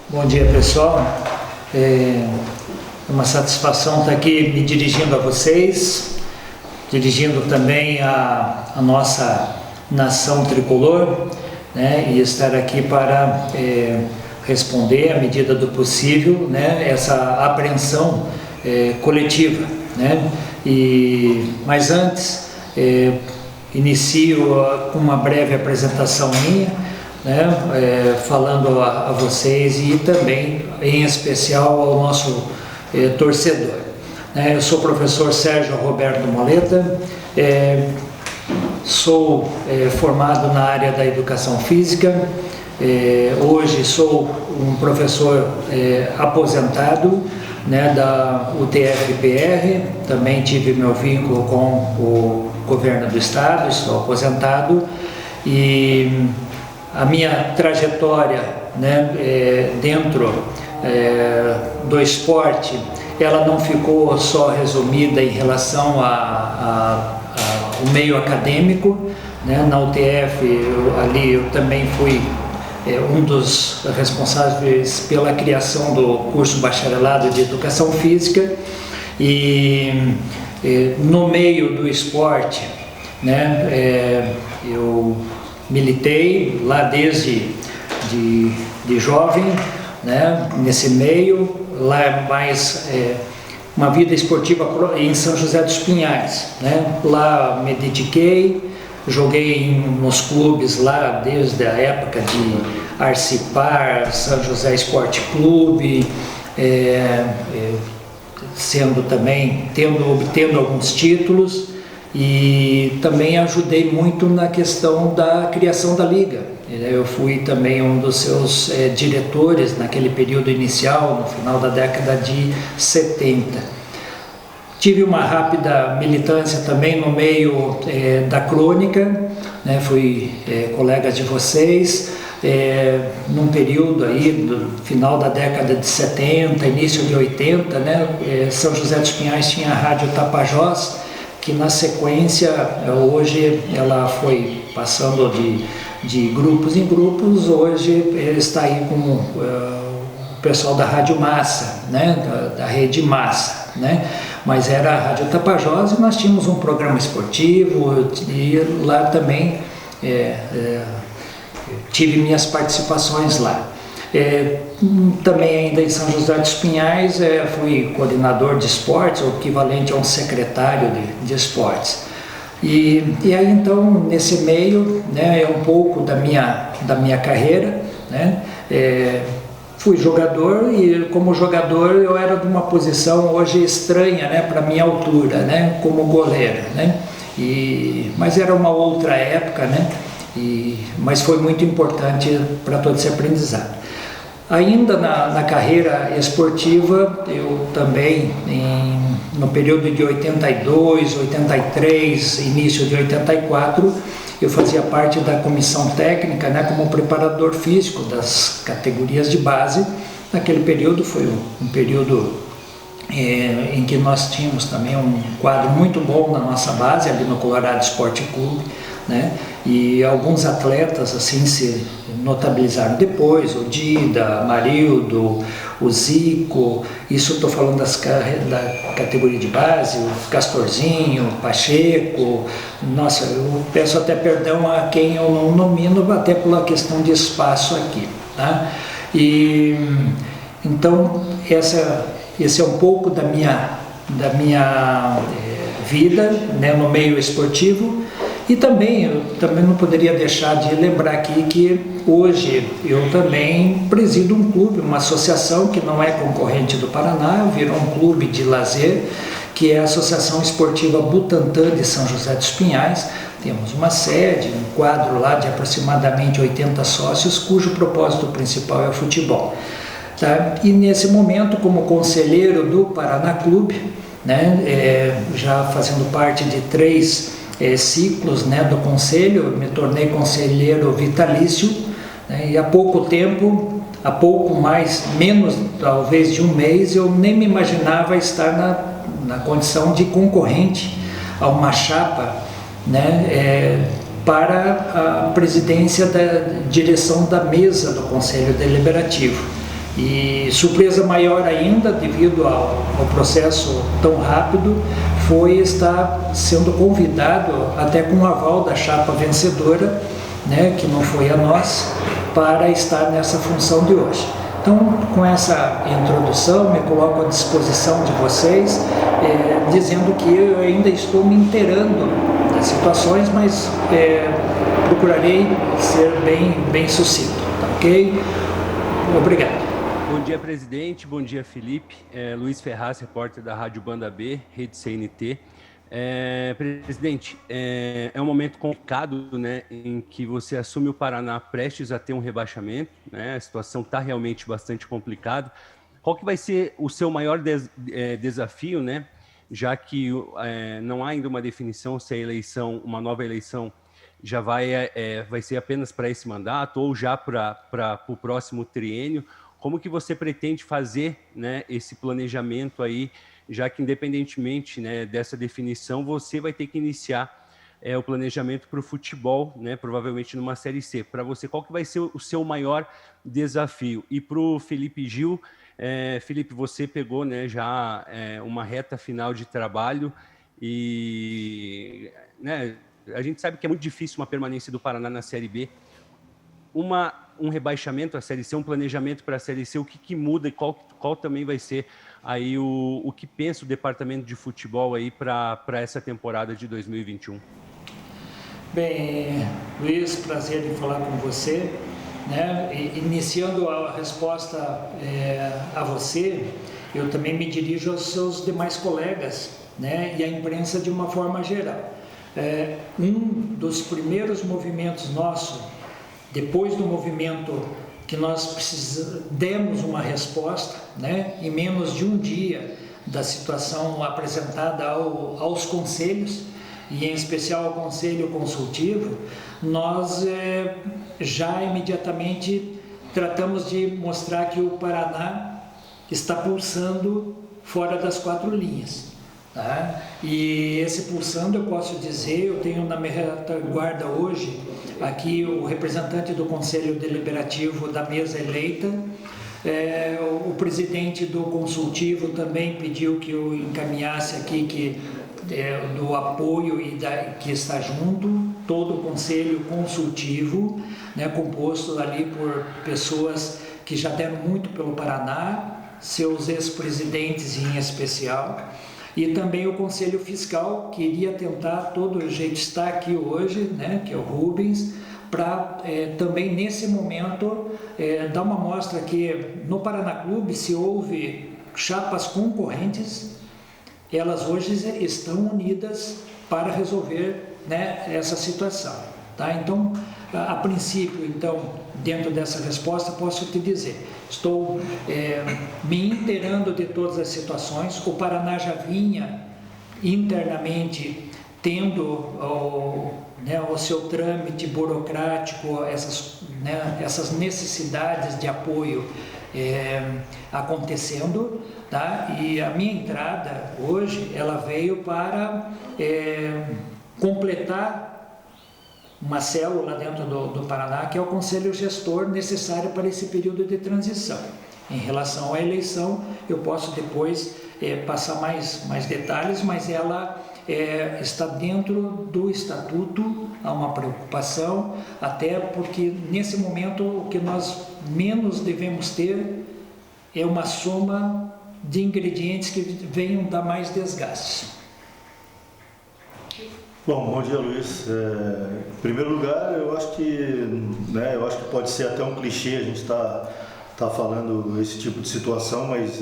Bom dia, pessoal. É uma satisfação estar aqui me dirigindo a vocês, dirigindo também a nossa nação tricolor, né, e estar aqui para responder, à medida do possível, né, essa apreensão coletiva, né? Mas antes, inicio com uma breve apresentação minha, né, falando a vocês e também, em especial, ao nosso torcedor. Eu sou o professor Sérgio Roberto Moleta, sou formado na área da educação física, hoje sou um professor aposentado, né, da UTF-PR, também tive meu vínculo com o governo do estado, estou aposentado, e a minha trajetória, né, dentro do esporte, ela não ficou só resumida em relação ao meio acadêmico, né? Na UTF, eu também fui um dos responsáveis pela criação do curso bacharelado de educação física, e no meio do esporte, né, eu militei lá desde de jovem, né, nesse meio, lá mais uma vida esportiva em São José dos Pinhais, né? Lá me dediquei, joguei nos clubes lá desde a época de Arcipar, São José Esporte Clube, sendo também, obtendo alguns títulos, e também ajudei muito na questão da criação da liga. Eu fui também um dos seus diretores naquele período inicial, no final da década de 70. Tive uma rápida militância também no meio da crônica, né? Fui colega de vocês, num período aí, do final da década de 70, início de 80, né? São José dos Pinhais tinha a Rádio Tapajós, que na sequência, hoje ela foi passando de grupos em grupos, hoje está aí com o pessoal da Rádio Massa, né? da Rede Massa, né? Mas era a Rádio Tapajós, e nós tínhamos um programa esportivo, e lá também tive minhas participações lá. Também ainda em São José dos Pinhais, fui coordenador de esportes, o equivalente a um secretário de esportes. E aí então, nesse meio, né, um pouco da minha carreira, né, fui jogador, e como jogador eu era de uma posição hoje estranha, né, para minha altura, né, como goleiro, né, mas era uma outra época, né, mas foi muito importante para todo esse aprendizado. Ainda na carreira esportiva, eu também, no período de 82, 83, início de 84, eu fazia parte da comissão técnica, né, como preparador físico das categorias de base. Naquele período foi um período em que nós tínhamos também um quadro muito bom na nossa base, ali no Colorado Esporte Clube, né? E alguns atletas assim se notabilizaram depois, o Dida, Marildo, o Zico, isso estou falando da categoria de base, o Castorzinho, o Pacheco. Nossa, eu peço até perdão a quem eu não nomino, até pela questão de espaço aqui, tá? E então esse é um pouco da minha vida, né, no meio esportivo. E também, eu também não poderia deixar de lembrar aqui que hoje eu também presido um clube, uma associação que não é concorrente do Paraná, virou um clube de lazer, que é a Associação Esportiva Butantã de São José dos Pinhais. Temos uma sede, um quadro lá de aproximadamente 80 sócios, cujo propósito principal é o futebol. Tá? E nesse momento, como conselheiro do Paraná Clube, né, já fazendo parte de 3 ciclos, né, do conselho, eu me tornei conselheiro vitalício, né, e há pouco tempo, menos talvez de um mês, eu nem me imaginava estar na condição de concorrente a uma chapa, né, para a presidência da direção da mesa do Conselho Deliberativo. E surpresa maior ainda, devido ao processo tão rápido, foi estar sendo convidado, até com o aval da chapa vencedora, né, que não foi a nossa, para estar nessa função de hoje. Então, com essa introdução, me coloco à disposição de vocês, dizendo que eu ainda estou me inteirando das situações, mas procurarei ser bem sucinto, tá ok? Obrigado. Bom dia, presidente. Bom dia, Felipe. Luiz Ferraz, repórter da Rádio Banda B, Rede CNT. Presidente, é um momento complicado, né, em que você assume o Paraná prestes a ter um rebaixamento, né? A situação está realmente bastante complicada. Qual que vai ser o seu maior desafio, né? Já que não há ainda uma definição se a eleição, uma nova eleição, já vai ser apenas para esse mandato ou já para o próximo triênio. Como que você pretende fazer, né, esse planejamento aí, já que independentemente, né, dessa definição, você vai ter que iniciar o planejamento para o futebol, né, provavelmente numa Série C. Para você, qual que vai ser o seu maior desafio? E para o Felipe Gil, Felipe, você pegou, né, já uma reta final de trabalho e, né, a gente sabe que é muito difícil uma permanência do Paraná na Série B. Um rebaixamento à Série C, um planejamento para a Série C, o que muda e qual também vai ser aí o que pensa o departamento de futebol aí para essa temporada de 2021? Bem, Luiz, prazer em falar com você, né? Iniciando a resposta a você, eu também me dirijo aos seus demais colegas, né? E à imprensa de uma forma geral. Um dos primeiros movimentos nossos, depois do movimento que nós demos uma resposta, né, em menos de um dia da situação apresentada aos conselhos, e em especial ao Conselho Consultivo, nós já imediatamente tratamos de mostrar que o Paraná está pulsando fora das 4 linhas. Tá? E esse pulsando, eu posso dizer, eu tenho na minha retaguarda hoje aqui o representante do Conselho Deliberativo da mesa eleita, o presidente do Consultivo também pediu que eu encaminhasse aqui do apoio que está junto, todo o Conselho Consultivo, né, composto ali por pessoas que já deram muito pelo Paraná, seus ex-presidentes em especial, e também o Conselho Fiscal, que iria tentar, todo jeito está aqui hoje, né, que é o Rubens, para também nesse momento dar uma mostra que no Paraná Clube, se houve chapas concorrentes, elas hoje estão unidas para resolver, né, essa situação. Tá? Então, a princípio, então, dentro dessa resposta, posso te dizer, estou me inteirando de todas as situações. O Paraná já vinha internamente tendo o seu trâmite burocrático, essas necessidades de apoio acontecendo, tá? E a minha entrada hoje, ela veio para completar uma célula dentro do Paraná, que é o Conselho Gestor necessário para esse período de transição. Em relação à eleição, eu posso depois passar mais detalhes, mas ela está dentro do estatuto, há uma preocupação, até porque nesse momento o que nós menos devemos ter é uma soma de ingredientes que venham dar mais desgaste. Bom dia, Luiz. Em primeiro lugar, eu acho que pode ser até um clichê a gente tá falando esse tipo de situação, mas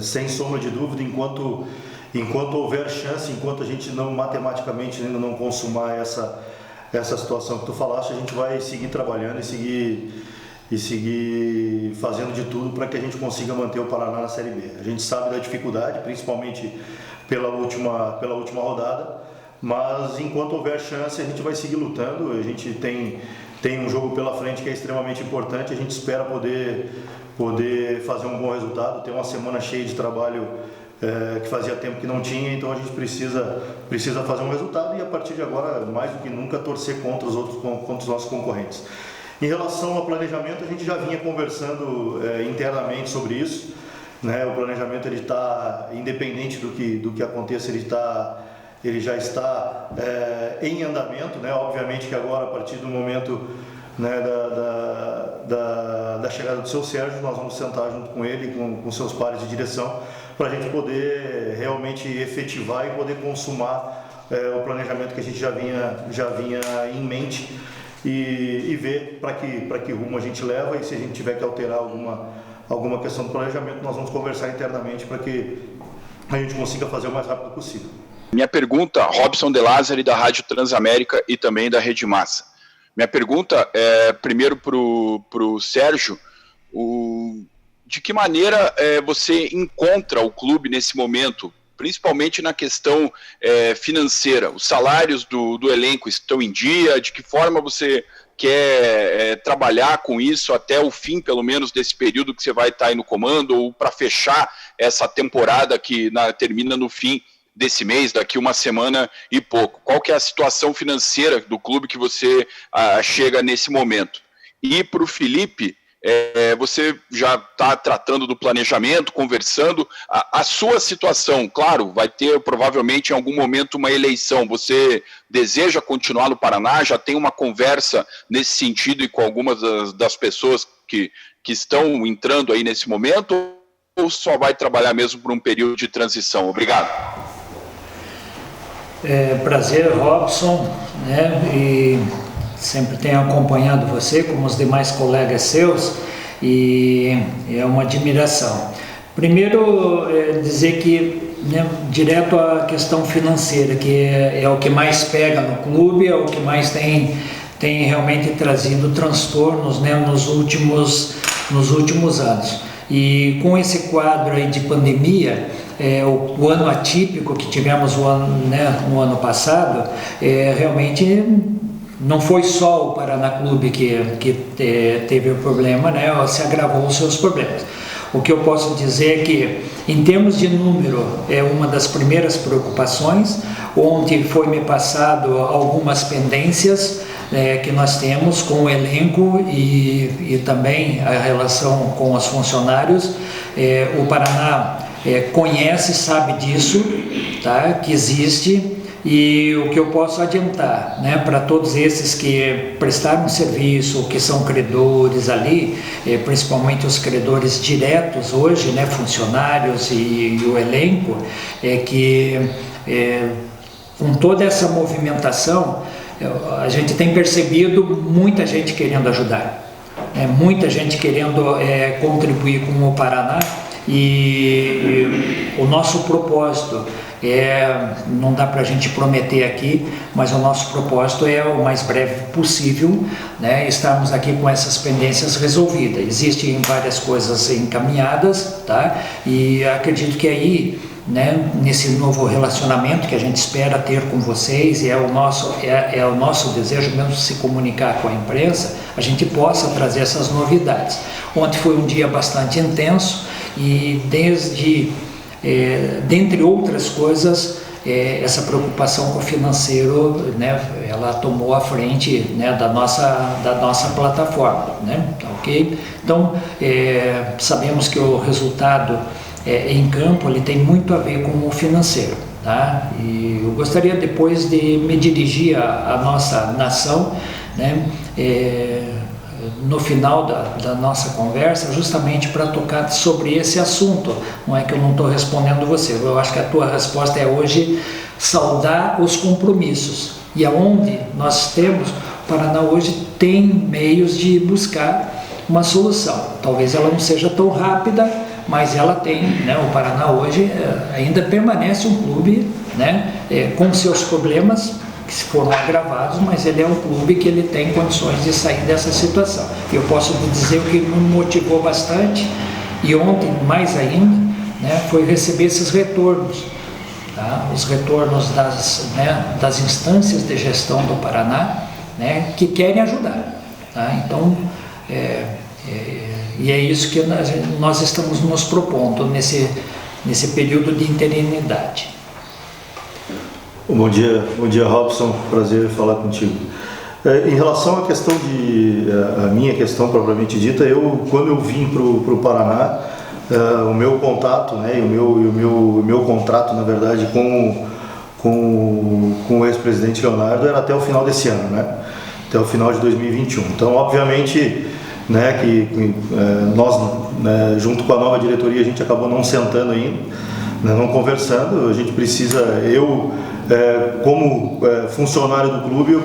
sem sombra de dúvida, enquanto houver chance, enquanto a gente não matematicamente ainda não consumar essa situação que tu falaste, a gente vai seguir trabalhando e seguir fazendo de tudo para que a gente consiga manter o Paraná na Série B. A gente sabe da dificuldade, principalmente pela última rodada, mas enquanto houver chance a gente vai seguir lutando. A gente tem um jogo pela frente que é extremamente importante, a gente espera poder fazer um bom resultado, ter uma semana cheia de trabalho que fazia tempo que não tinha, então a gente precisa fazer um resultado e a partir de agora, mais do que nunca, torcer contra os nossos concorrentes. Em relação ao planejamento, a gente já vinha conversando internamente sobre isso, né? O planejamento ele está, independente do que aconteça, ele já está em andamento, né? Obviamente que agora, a partir do momento, né, da chegada do seu Sérgio, nós vamos sentar junto com ele, com seus pares de direção, para a gente poder realmente efetivar e poder consumar o planejamento que a gente já vinha em mente e ver para que rumo a gente leva, e se a gente tiver que alterar alguma questão do planejamento, nós vamos conversar internamente para que a gente consiga fazer o mais rápido possível. Minha pergunta, Robson De Lázari, da Rádio Transamérica e também da Rede Massa. Minha pergunta é, primeiro, para o Sérgio, de que maneira você encontra o clube nesse momento, principalmente na questão financeira? Os salários do elenco estão em dia? De que forma você quer trabalhar com isso até o fim, pelo menos, desse período que você vai estar aí no comando, ou para fechar essa temporada que termina no fim desse mês, daqui uma semana e pouco? Qual que é a situação financeira do clube que você chega nesse momento? E para o Felipe, você já está tratando do planejamento, conversando, a sua situação, claro, vai ter provavelmente em algum momento uma eleição, você deseja continuar no Paraná, já tem uma conversa nesse sentido e com algumas das pessoas que estão entrando aí nesse momento, ou só vai trabalhar mesmo por um período de transição? Obrigado. Prazer, Robson, né? E sempre tenho acompanhado você, como os demais colegas seus, e é uma admiração. Primeiro, dizer que, né, direto à questão financeira, que é o que mais pega no clube, é o que mais tem realmente trazido transtornos, né, nos últimos anos. E com esse quadro aí de pandemia, o ano atípico que tivemos no ano passado, realmente não foi só o Paraná Clube que teve o problema, né, se agravou os seus problemas. O que eu posso dizer é que, em termos de número, é uma das primeiras preocupações. Ontem foi me passado algumas pendências que nós temos com o elenco e também a relação com os funcionários. O Paraná conhece, sabe disso, tá? Que existe, e o que eu posso adiantar, né, para todos esses que prestaram serviço, que são credores ali, principalmente os credores diretos hoje, né, funcionários e o elenco, é que com toda essa movimentação, a gente tem percebido muita gente querendo ajudar, muita gente querendo contribuir com o Paraná, e o nosso propósito não dá para a gente prometer aqui, mas o nosso propósito é o mais breve possível, né, estarmos aqui com essas pendências resolvidas. Existem várias coisas encaminhadas, tá? E acredito que aí, né, nesse novo relacionamento que a gente espera ter com vocês, e é o nosso desejo mesmo se comunicar com a imprensa, a gente possa trazer essas novidades. Ontem foi um dia bastante intenso e dentre outras coisas, essa preocupação com o financeiro, né, ela tomou a frente, né, da nossa plataforma, né, ok? Então, sabemos que o resultado em campo ele tem muito a ver com o financeiro, tá? E eu gostaria depois de me dirigir à nossa nação, né, no final da nossa conversa, justamente para tocar sobre esse assunto. Não é que eu não estou respondendo você, eu acho que a tua resposta é hoje saudar os compromissos. E aonde nós temos, o Paraná hoje tem meios de buscar uma solução. Talvez ela não seja tão rápida, mas ela tem, né? O Paraná hoje ainda permanece um clube, né, com seus problemas, que foram agravados, mas ele é um clube que ele tem condições de sair dessa situação. Eu posso dizer o que me motivou bastante, e ontem mais ainda, né, foi receber esses retornos, tá? Os retornos das instâncias de gestão do Paraná, né, que querem ajudar, tá? Então, e é isso que nós estamos nos propondo nesse período de interinidade. Bom dia Robson, prazer falar contigo. Em relação à questão a minha questão propriamente dita, quando eu vim para o Paraná, o meu contato, né, e o meu contrato, na verdade, com o ex-presidente Leonardo era até o final desse ano, né, até o final de 2021. Então, obviamente, né, nós, né, junto com a nova diretoria, a gente acabou não sentando ainda, né, não conversando. A gente precisa, como funcionário do clube, eu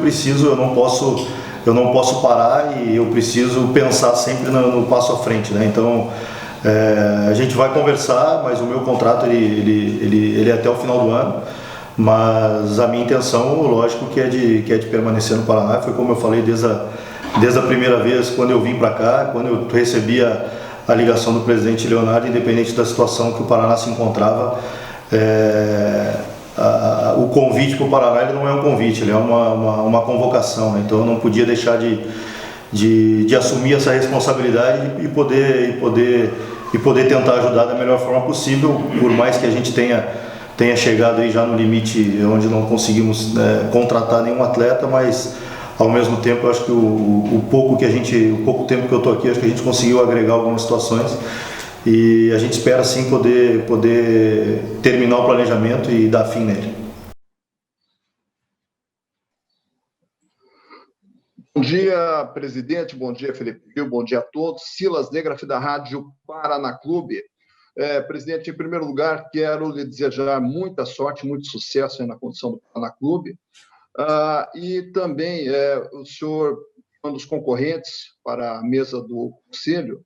não posso parar, e eu preciso pensar sempre no passo à frente, né? Então, a gente vai conversar, mas o meu contrato ele é até o final do ano. Mas a minha intenção, lógico, que é de permanecer no Paraná. Foi como eu falei desde a primeira vez, quando eu vim para cá, quando eu recebi a ligação do presidente Leonardo, independente da situação que o Paraná se encontrava, o convite para o Paraná, ele não é um convite, ele é uma convocação, né? Então eu não podia deixar de assumir essa responsabilidade e poder tentar ajudar da melhor forma possível, por mais que a gente tenha chegado aí já no limite onde não conseguimos contratar nenhum atleta, mas ao mesmo tempo eu acho que o pouco tempo que eu estou aqui, acho que a gente conseguiu agregar algumas situações, e a gente espera sim poder terminar o planejamento e dar fim nele. Bom dia, presidente, bom dia, Felipe Gil, bom dia a todos. Silas Negraf, da Rádio Paraná Clube. Presidente, em primeiro lugar, quero lhe desejar muita sorte, muito sucesso aí na condução do Paraná Clube. E também o senhor é um dos concorrentes para a mesa do Conselho,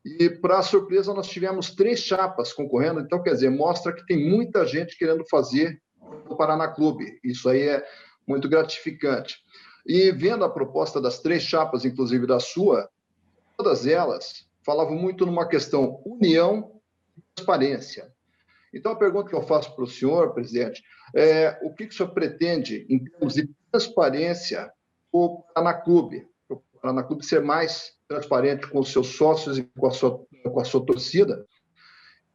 e, para surpresa, nós tivemos 3 chapas concorrendo. Então, quer dizer, mostra que tem muita gente querendo fazer o Paraná Clube. Isso aí é muito gratificante. E vendo a proposta das 3 chapas, inclusive da sua, todas elas falavam muito numa questão união e transparência. Então, a pergunta que eu faço para o senhor, presidente, o que o senhor pretende em termos de transparência para o Paraná Clube? Para o Paraná Clube ser mais transparente com os seus sócios e com a sua torcida.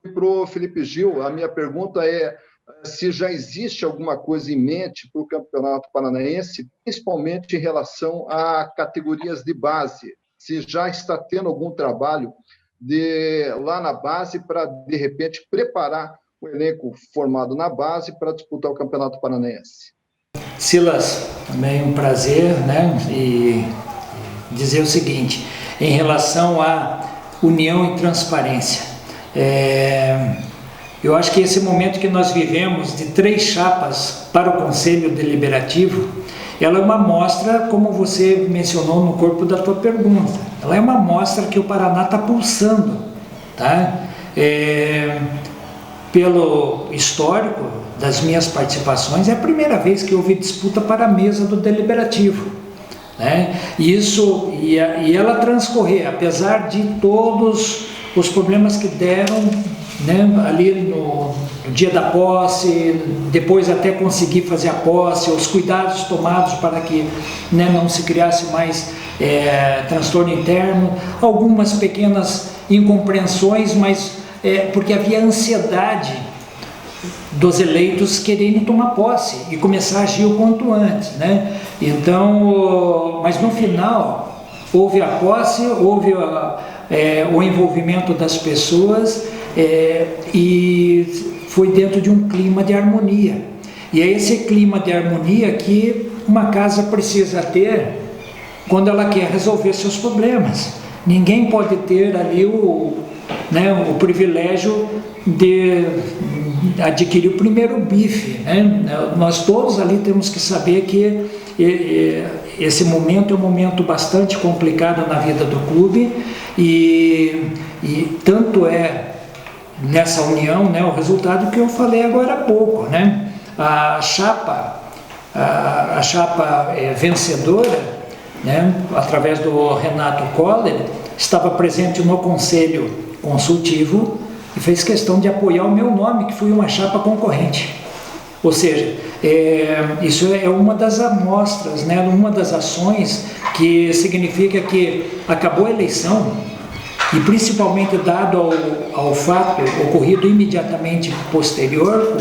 E para o Felipe Gil, a minha pergunta é se já existe alguma coisa em mente para o Campeonato Paranaense, principalmente em relação a categorias de base, se já está tendo algum trabalho lá na base para, de repente, preparar o elenco formado na base para disputar o Campeonato Paranaense. Silas, também um prazer, né? E dizer o seguinte, em relação à união e transparência. Eu acho que esse momento que nós vivemos de 3 chapas para o Conselho Deliberativo, ela é uma mostra, como você mencionou no corpo da tua pergunta, ela é uma mostra que o Paraná está pulsando, tá? Pelo histórico das minhas participações, é a primeira vez que houve disputa para a mesa do Deliberativo, né? E ela transcorrer, apesar de todos os problemas que deram, né, ali no dia da posse, depois até conseguir fazer a posse, os cuidados tomados para que, né, não se criasse mais transtorno interno, algumas pequenas incompreensões, mas porque havia ansiedade dos eleitos querendo tomar posse e começar a agir o quanto antes, né? Então, mas no final houve a posse, houve o envolvimento das pessoas, e foi dentro de um clima de harmonia. E é esse clima de harmonia que uma casa precisa ter quando ela quer resolver seus problemas. Ninguém pode ter ali o privilégio de adquirir o primeiro bife, né? Nós todos ali temos que saber que esse momento é um momento bastante complicado na vida do clube, e tanto nessa união, né, o resultado que eu falei agora há pouco, né? A chapa vencedora, né, através do Renato Koller, estava presente no Conselho Consultivo e fez questão de apoiar o meu nome, que foi uma chapa concorrente. Ou seja, isso é uma das amostras, né, uma das ações que significa que acabou a eleição, e principalmente dado ao fato ocorrido imediatamente posterior,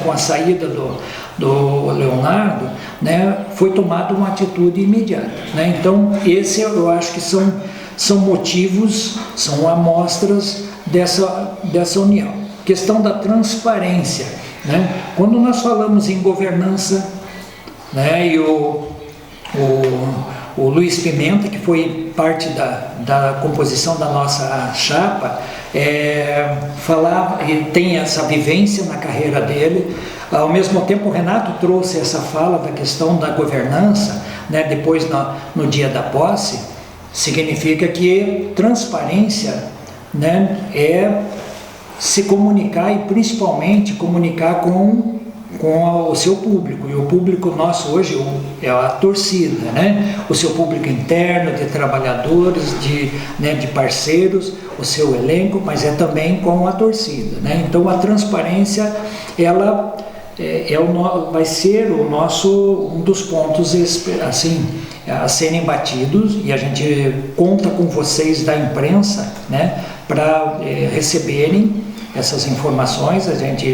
com a saída do Leonardo, né, foi tomada uma atitude imediata, né? Então, esse eu acho que são motivos, são amostras dessa união. Questão da transparência, né? Quando nós falamos em governança, né, e o Luiz Pimenta, que foi parte da composição da nossa chapa, falava, e tem essa vivência na carreira dele. Ao mesmo tempo, o Renato trouxe essa fala da questão da governança, né, depois no dia da posse. Significa que transparência, né, é se comunicar e principalmente comunicar com o seu público, e o público nosso hoje é a torcida, né? O seu público interno, de trabalhadores, de parceiros, o seu elenco, mas é também com a torcida, né? Então a transparência, ela vai ser um dos pontos assim, a serem batidos, e a gente conta com vocês da imprensa, né, para receberem essas informações. A gente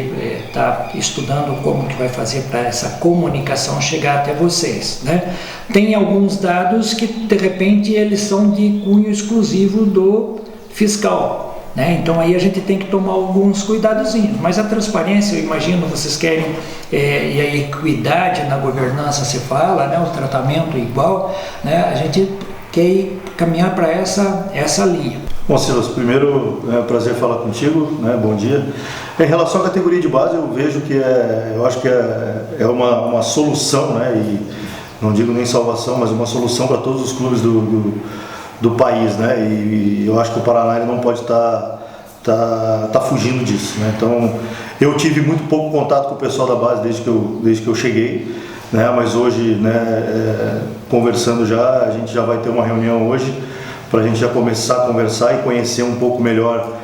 está estudando como que vai fazer para essa comunicação chegar até vocês, né? Tem alguns dados que de repente eles são de cunho exclusivo do fiscal, né? Então aí a gente tem que tomar alguns cuidadozinhos, mas a transparência, eu imagino, vocês querem, e a equidade na governança se fala, né? O tratamento igual, né? A gente quer caminhar para essa linha. Bom, Silas, primeiro é um prazer falar contigo, né? Bom dia. Em relação à categoria de base, eu vejo que eu acho que é uma solução, né? E não digo nem salvação, mas uma solução para todos os clubes do país, né? E eu acho que o Paraná ele não pode estar fugindo disso, né? Então, eu tive muito pouco contato com o pessoal da base desde que eu cheguei, né? Mas hoje, né, conversando já, a gente já vai ter uma reunião hoje para a gente já começar a conversar e conhecer um pouco melhor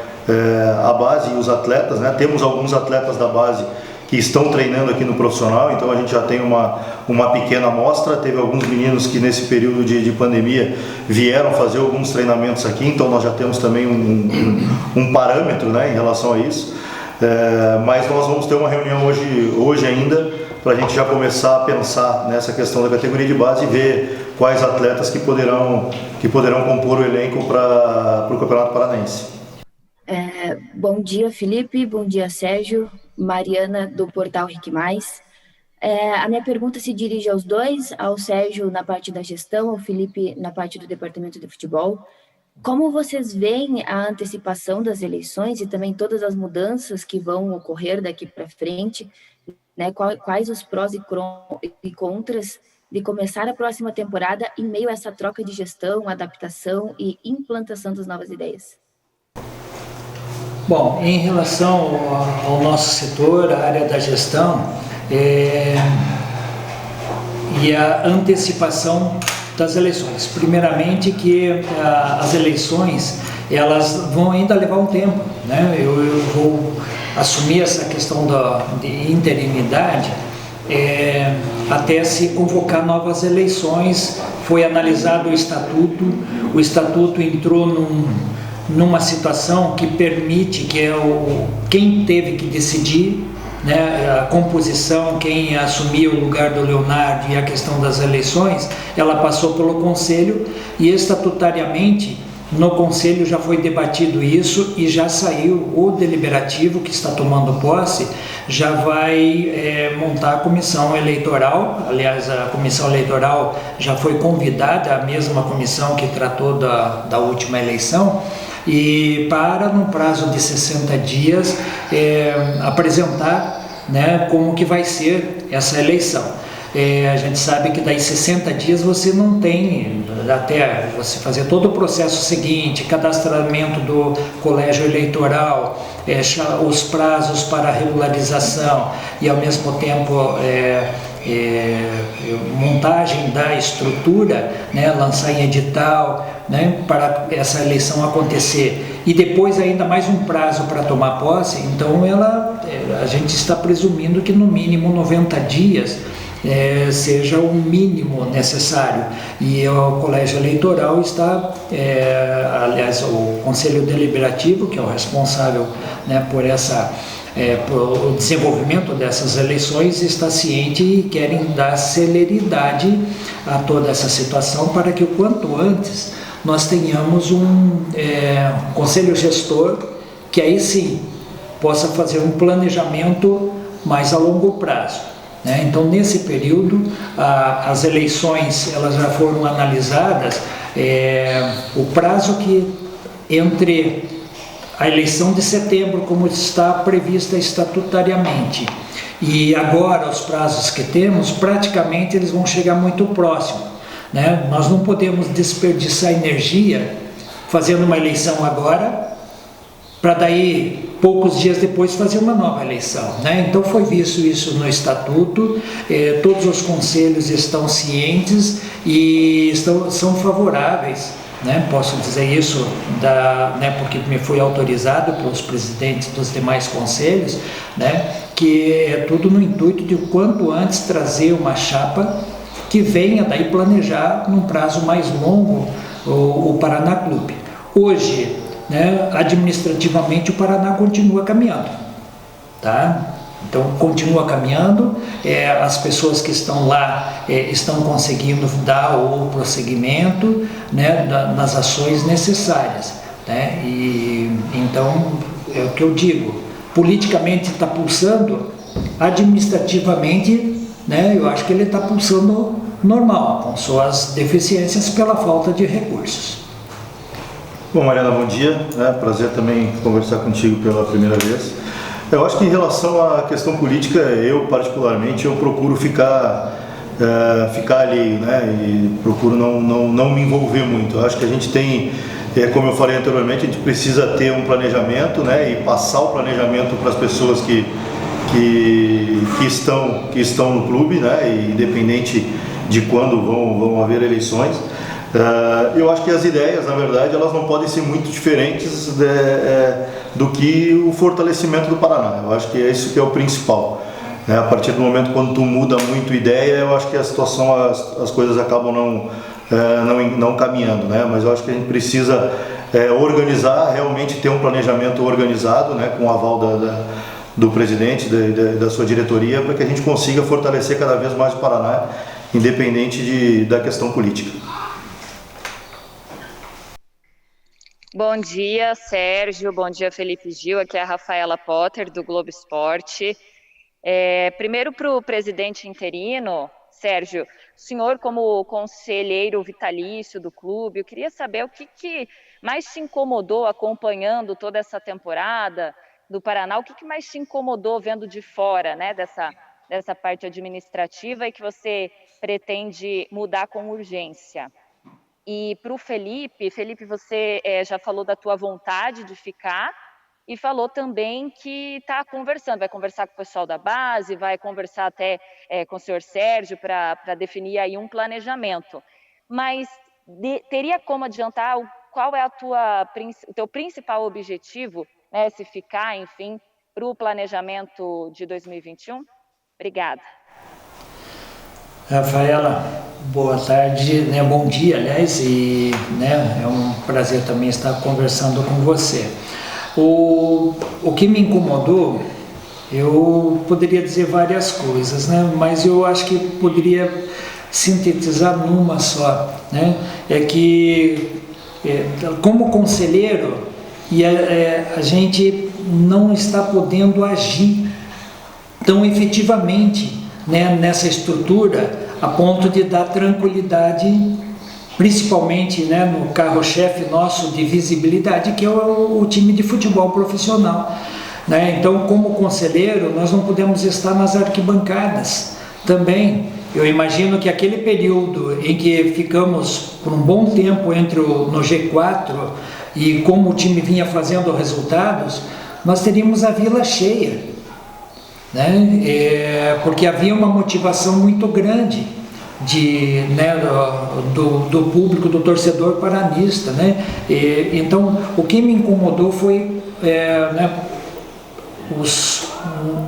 a base e os atletas, né? Temos alguns atletas da base que estão treinando aqui no profissional, então a gente já tem uma pequena amostra. Teve alguns meninos que nesse período de pandemia vieram fazer alguns treinamentos aqui, então nós já temos também um parâmetro, né, em relação a isso. Mas nós vamos ter uma reunião hoje ainda, para a gente já começar a pensar nessa questão da categoria de base e ver quais atletas que poderão compor o elenco para o Campeonato Paranaense. Bom dia, Felipe. Bom dia, Sérgio. Mariana, do Portal RIC+. A minha pergunta se dirige aos dois, ao Sérgio na parte da gestão, ao Felipe na parte do departamento de futebol. Como vocês veem a antecipação das eleições e também todas as mudanças que vão ocorrer daqui para frente, né? Quais os prós e contras de começar a próxima temporada em meio a essa troca de gestão, adaptação e implantação das novas ideias? Bom, em relação ao nosso setor, a área da gestão, e a antecipação das eleições. Primeiramente que as eleições, elas vão ainda levar um tempo, né? Eu vou assumir essa questão de interinidade até se convocar novas eleições. Foi analisado o estatuto entrou numa situação que permite que quem teve que decidir, né, a composição, quem assumia o lugar do Leonardo e a questão das eleições, ela passou pelo Conselho, e estatutariamente no Conselho já foi debatido isso e já saiu o deliberativo que está tomando posse, já vai montar a comissão eleitoral. Aliás, a comissão eleitoral já foi convidada, a mesma comissão que tratou da última eleição, e para, no prazo de 60 dias, apresentar, né, como que vai ser essa eleição. A gente sabe que daí 60 dias você não tem, até você fazer todo o processo seguinte, cadastramento do colégio eleitoral, os prazos para regularização e ao mesmo tempo montagem da estrutura, né, lançar em edital, né, para essa eleição acontecer, e depois ainda mais um prazo para tomar posse. Então a gente está presumindo que no mínimo 90 dias seja o mínimo necessário. E o colégio eleitoral está, aliás, o Conselho Deliberativo, que é o responsável, né, por o desenvolvimento dessas eleições, está ciente e querem dar celeridade a toda essa situação para que o quanto antes nós tenhamos um conselho gestor que aí sim possa fazer um planejamento mais a longo prazo, né? Então, nesse período, as eleições elas já foram analisadas, o prazo que entre a eleição de setembro, como está prevista estatutariamente, e agora os prazos que temos, praticamente eles vão chegar muito próximo, né? Nós não podemos desperdiçar energia fazendo uma eleição agora, para daí, poucos dias depois, fazer uma nova eleição, né? Então foi visto isso no Estatuto, todos os conselhos estão cientes e são favoráveis, né? Posso dizer isso, né, porque me foi autorizado pelos presidentes dos demais conselhos, né, que é tudo no intuito de o quanto antes trazer uma chapa que venha daí planejar num prazo mais longo o Paraná Clube. Hoje, né, administrativamente o Paraná continua caminhando, tá? Então continua caminhando, as pessoas que estão lá estão conseguindo dar o prosseguimento, né, nas ações necessárias, né? E então é o que eu digo, politicamente está pulsando, administrativamente, né, eu acho que ele está pulsando normal, com suas deficiências pela falta de recursos. Bom, Mariana, bom dia. Prazer também conversar contigo pela primeira vez. Eu acho que em relação à questão política, eu particularmente, eu procuro ficar alheio, né? E procuro não me envolver muito. Eu acho que a gente tem, como eu falei anteriormente, a gente precisa ter um planejamento, né? E passar o planejamento para as pessoas que estão no clube, né? E independente de quando vão haver eleições. Eu acho que as ideias, na verdade, elas não podem ser muito diferentes do que o fortalecimento do Paraná. Eu acho que é isso que é o principal. A partir do momento quando tu muda muito ideia, eu acho que a situação, as coisas acabam não caminhando, né? Mas eu acho que a gente precisa organizar, realmente ter um planejamento organizado, né? Com o aval do presidente, da sua diretoria, para que a gente consiga fortalecer cada vez mais o Paraná, independente da questão política. Bom dia, Sérgio. Bom dia, Felipe Gil. Aqui é a Rafaela Potter, do Globo Esporte. Primeiro, para o presidente interino, Sérgio, o senhor como conselheiro vitalício do clube, eu queria saber o que mais te incomodou acompanhando toda essa temporada do Paraná, o que mais te incomodou vendo de fora, né, dessa parte administrativa e que você pretende mudar com urgência? E para o Felipe, você já falou da tua vontade de ficar e falou também que está conversando, vai conversar com o pessoal da base, vai conversar até com o senhor Sérgio para definir aí um planejamento. Mas teria como adiantar qual é o teu principal objetivo, né, se ficar, enfim, para o planejamento de 2021? Obrigada. Rafaela, boa tarde, né? Bom dia, aliás, e né, é um prazer também estar conversando com você. O que me incomodou, eu poderia dizer várias coisas, né? Mas eu acho que poderia sintetizar numa só, né? É que, como conselheiro, a gente não está podendo agir tão efetivamente, né, nessa estrutura, a ponto de dar tranquilidade, principalmente, né, no carro-chefe nosso de visibilidade, que é o time de futebol profissional, né? Então, como conselheiro, nós não podemos estar nas arquibancadas também. Eu imagino que aquele período em que ficamos por um bom tempo no G4 e como o time vinha fazendo resultados, nós teríamos a vila cheia, né? Porque havia uma motivação muito grande né, do público, do torcedor paranista, né? Então, o que me incomodou foi né,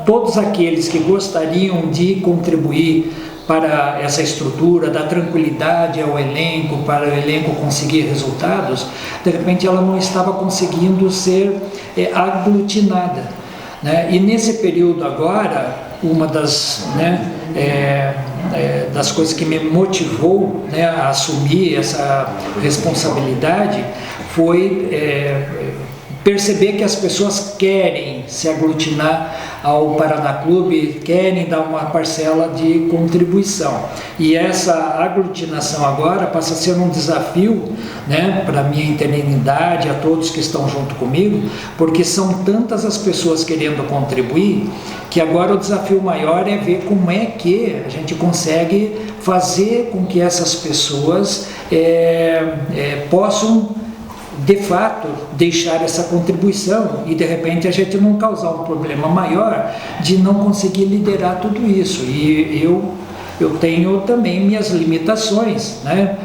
todos aqueles que gostariam de contribuir para essa estrutura, dar tranquilidade ao elenco, para o elenco conseguir resultados, de repente ela não estava conseguindo ser aglutinada, né? E nesse período agora, uma das, né, das coisas que me motivou, né, a assumir essa responsabilidade foi perceber que as pessoas querem se aglutinar ao Paraná Clube, querem dar uma parcela de contribuição. E essa aglutinação agora passa a ser um desafio, né, para a minha interinidade, a todos que estão junto comigo, porque são tantas as pessoas querendo contribuir, que agora o desafio maior é ver como é que a gente consegue fazer com que essas pessoas possam de fato deixar essa contribuição e de repente a gente não causar um problema maior de não conseguir liderar tudo isso. E eu tenho também minhas limitações, né,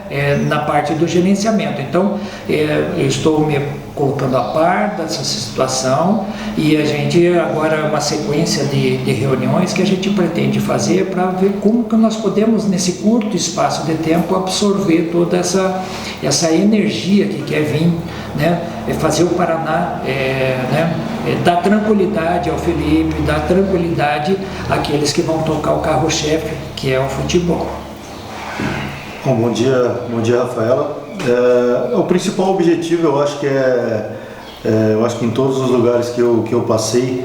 na parte do gerenciamento. Então eu estou me colocando a par dessa situação e a gente agora é uma sequência de reuniões que a gente pretende fazer para ver como que nós podemos nesse curto espaço de tempo absorver toda essa energia que quer vir, né, fazer o Paraná, dar tranquilidade ao Felipe, dar tranquilidade àqueles que vão tocar o carro-chefe, que é o futebol. Bom dia, Rafaela. O principal objetivo, eu acho que eu acho que em todos os lugares que eu passei,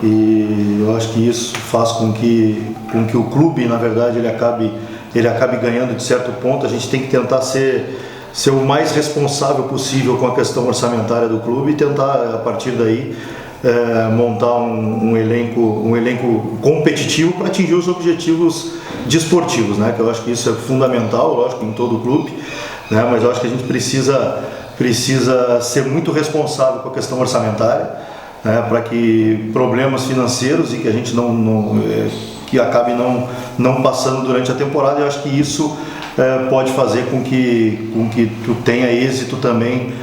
e eu acho que isso faz com que o clube, na verdade, ele acabe ganhando de certo ponto. A gente tem que tentar ser o mais responsável possível com a questão orçamentária do clube e tentar, a partir daí, montar um elenco competitivo para atingir os objetivos desportivos, né? Que eu acho que isso é fundamental, lógico, em todo o clube, né? Mas eu acho que a gente precisa ser muito responsável com a questão orçamentária, né? Para que problemas financeiros e que a gente que acabe não passando durante a temporada. Eu acho que isso pode fazer com que tu tenha êxito também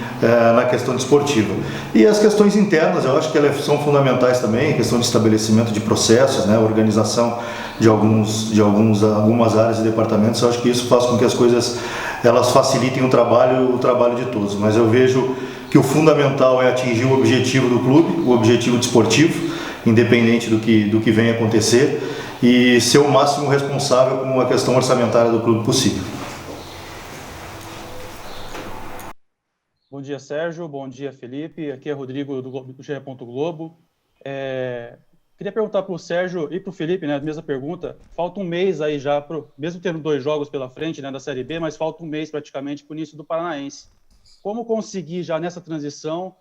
na questão desportiva. E as questões internas, eu acho que elas são fundamentais também, a questão de estabelecimento de processos, né, organização de algumas áreas e departamentos. Eu acho que isso faz com que as coisas elas facilitem o trabalho de todos. Mas eu vejo que o fundamental é atingir o objetivo do clube, o objetivo desportivo, independente do que venha acontecer, e ser o máximo responsável com a questão orçamentária do clube possível. Bom dia, Sérgio. Bom dia, Felipe. Aqui é Rodrigo do GE. Globo. Queria perguntar para o Sérgio e para o Felipe, né, a mesma pergunta. Falta um mês aí já, mesmo tendo 2 jogos pela frente, né, da Série B, mas falta um mês praticamente para o início do Paranaense. Como conseguir já nessa transição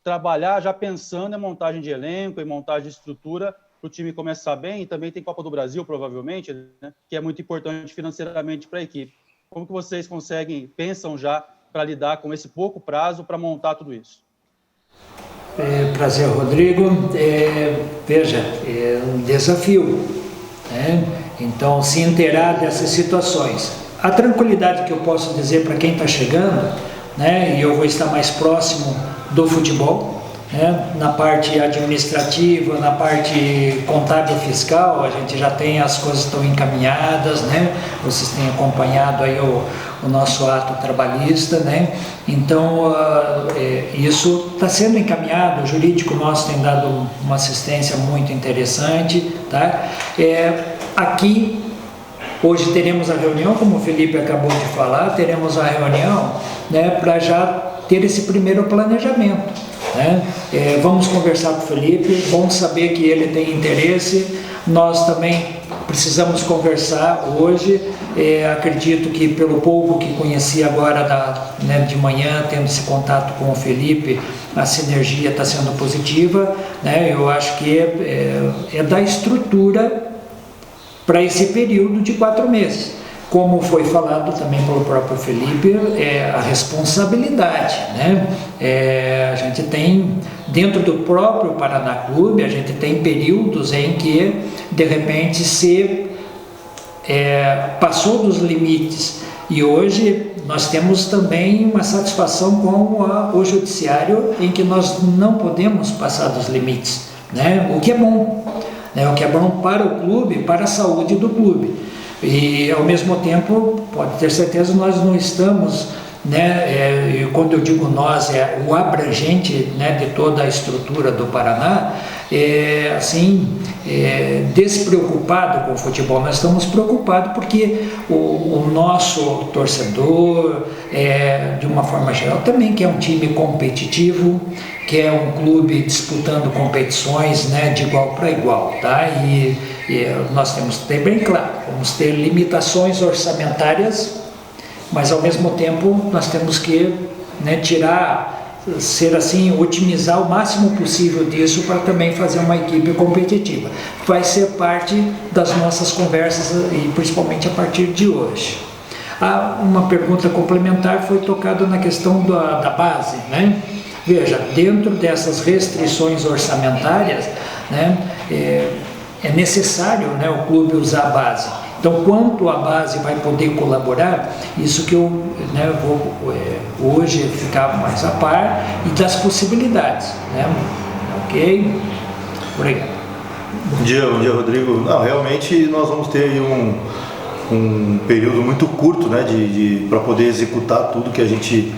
trabalhar já pensando em montagem de elenco, em montagem de estrutura para o time começar bem? E também tem Copa do Brasil, provavelmente, né, que é muito importante financeiramente para a equipe. Como que vocês pensam já para lidar com esse pouco prazo para montar tudo isso? Prazer, Rodrigo. Veja, é um desafio, né? Então, se inteirar dessas situações. A tranquilidade que eu posso dizer para quem está chegando, né, e eu vou estar mais próximo do futebol, né, na parte administrativa, na parte contábil fiscal, a gente já tem, as coisas estão encaminhadas, né? Vocês têm acompanhado aí o nosso ato trabalhista, né? Então isso está sendo encaminhado, o jurídico nosso tem dado uma assistência muito interessante, tá? Aqui hoje teremos a reunião, como o Felipe acabou de falar, teremos a reunião, né, para já ter esse primeiro planejamento, né? Vamos conversar com o Felipe, vamos saber que ele tem interesse, nós também precisamos conversar hoje. Acredito que pelo pouco que conheci agora de manhã, tendo esse contato com o Felipe, a sinergia está sendo positiva, né? Eu acho que é dar estrutura para esse período de 4 meses. Como foi falado também pelo próprio Felipe, a responsabilidade, né? A gente tem, dentro do próprio Paraná Clube, a gente tem períodos em que, de repente, passou dos limites. E hoje nós temos também uma satisfação com o judiciário em que nós não podemos passar dos limites, né? O que é bom, né? O que é bom para o clube, para a saúde do clube. E, ao mesmo tempo, pode ter certeza, nós não estamos, né, quando eu digo nós, é o abrangente, né, de toda a estrutura do Paraná, despreocupado com o futebol. Nós estamos preocupados porque o nosso torcedor, de uma forma geral, também quer um time competitivo, quer um clube disputando competições, né, de igual para igual, tá? E nós temos que ter bem claro, vamos ter limitações orçamentárias, mas ao mesmo tempo nós temos que, né, ser assim, otimizar o máximo possível disso para também fazer uma equipe competitiva. Vai ser parte das nossas conversas e principalmente a partir de hoje. Uma pergunta complementar foi tocada na questão da base, né? Veja, dentro dessas restrições orçamentárias, né, é necessário, né, o clube usar a base. Então, quanto a base vai poder colaborar, isso que eu, né, vou hoje ficar mais a par e das possibilidades, né? Ok? Obrigado. Bom dia, Rodrigo. Não, realmente nós vamos ter aí um período muito curto, né, para poder executar tudo que a gente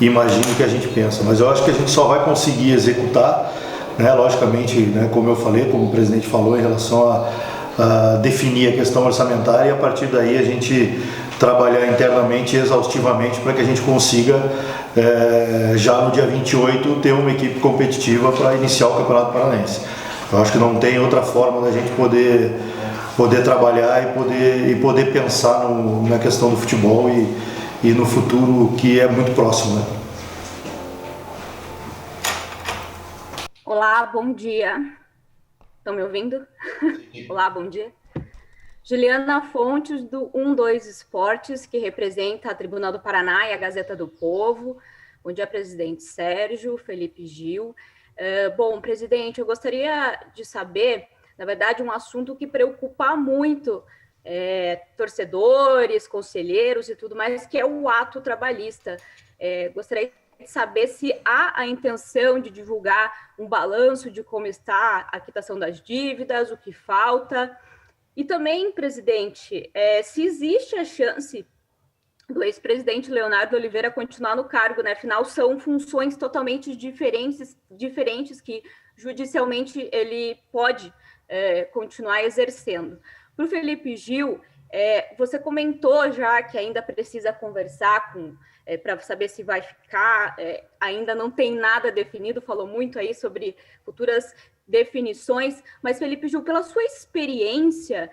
imagina, que a gente pensa. Mas eu acho que a gente só vai conseguir executar, né, logicamente, né, como eu falei, como o presidente falou, em relação a definir a questão orçamentária e a partir daí a gente trabalhar internamente e exaustivamente para que a gente consiga, já no dia 28, ter uma equipe competitiva para iniciar o Campeonato Paranaense. Eu acho que não tem outra forma da gente poder trabalhar e poder pensar na questão do futebol e no futuro que é muito próximo, né? Olá, bom dia. Estão me ouvindo? Olá, bom dia. Juliana Fontes, do 12 Esportes, que representa a Tribuna do Paraná e a Gazeta do Povo. Bom dia, presidente Sérgio, Felipe Gil. Bom, presidente, eu gostaria de saber, na verdade, um assunto que preocupa muito torcedores, conselheiros e tudo mais, que é o ato trabalhista. Gostaria de saber se há a intenção de divulgar um balanço de como está a quitação das dívidas, o que falta. E também, presidente, se existe a chance do ex-presidente Leonardo Oliveira continuar no cargo, né? Afinal, são funções totalmente diferentes que judicialmente ele pode continuar exercendo. Para o Felipe Gil, você comentou já que ainda precisa conversar para saber se vai ficar, ainda não tem nada definido, falou muito aí sobre futuras definições, mas Felipe Gil, pela sua experiência,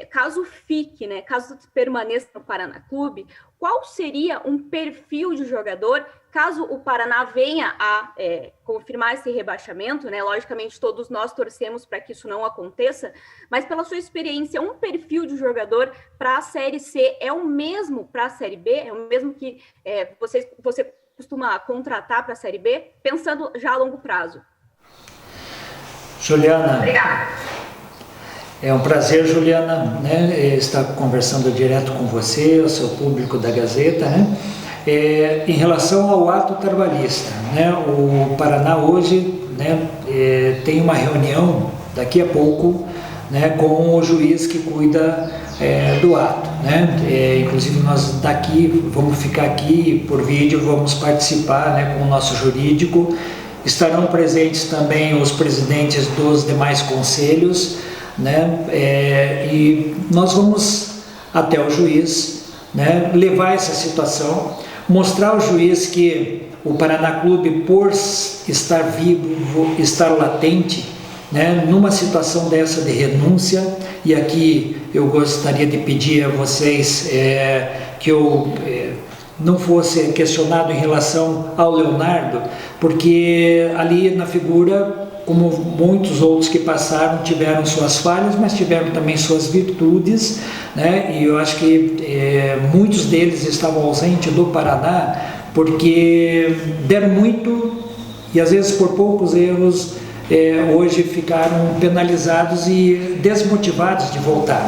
caso fique, né, caso permaneça no Paraná Clube, qual seria um perfil de jogador caso o Paraná venha a confirmar esse rebaixamento, né? Logicamente, todos nós torcemos para que isso não aconteça, mas pela sua experiência, um perfil de jogador para a Série C é o mesmo para a Série B? É o mesmo que você costuma contratar para a Série B, pensando já a longo prazo? Juliana. Obrigada. É um prazer, Juliana, né, estar conversando direto com você, o seu público da Gazeta, né? Em relação ao ato trabalhista, né, o Paraná hoje, né, tem uma reunião daqui a pouco, né, com o juiz que cuida do ato, né? Inclusive nós daqui vamos ficar aqui por vídeo, vamos participar, né, com o nosso jurídico. Estarão presentes também os presidentes dos demais conselhos, né? E nós vamos até o juiz, né, levar essa situação, mostrar ao juiz que o Paraná Clube, por estar vivo, estar latente, né, numa situação dessa de renúncia, e aqui eu gostaria de pedir a vocês que eu não fosse questionado em relação ao Leonardo, porque ali na figura, como muitos outros que passaram, tiveram suas falhas, mas tiveram também suas virtudes, né? E eu acho que muitos deles estavam ausentes do Paraná porque deram muito e às vezes por poucos erros hoje ficaram penalizados e desmotivados de voltar.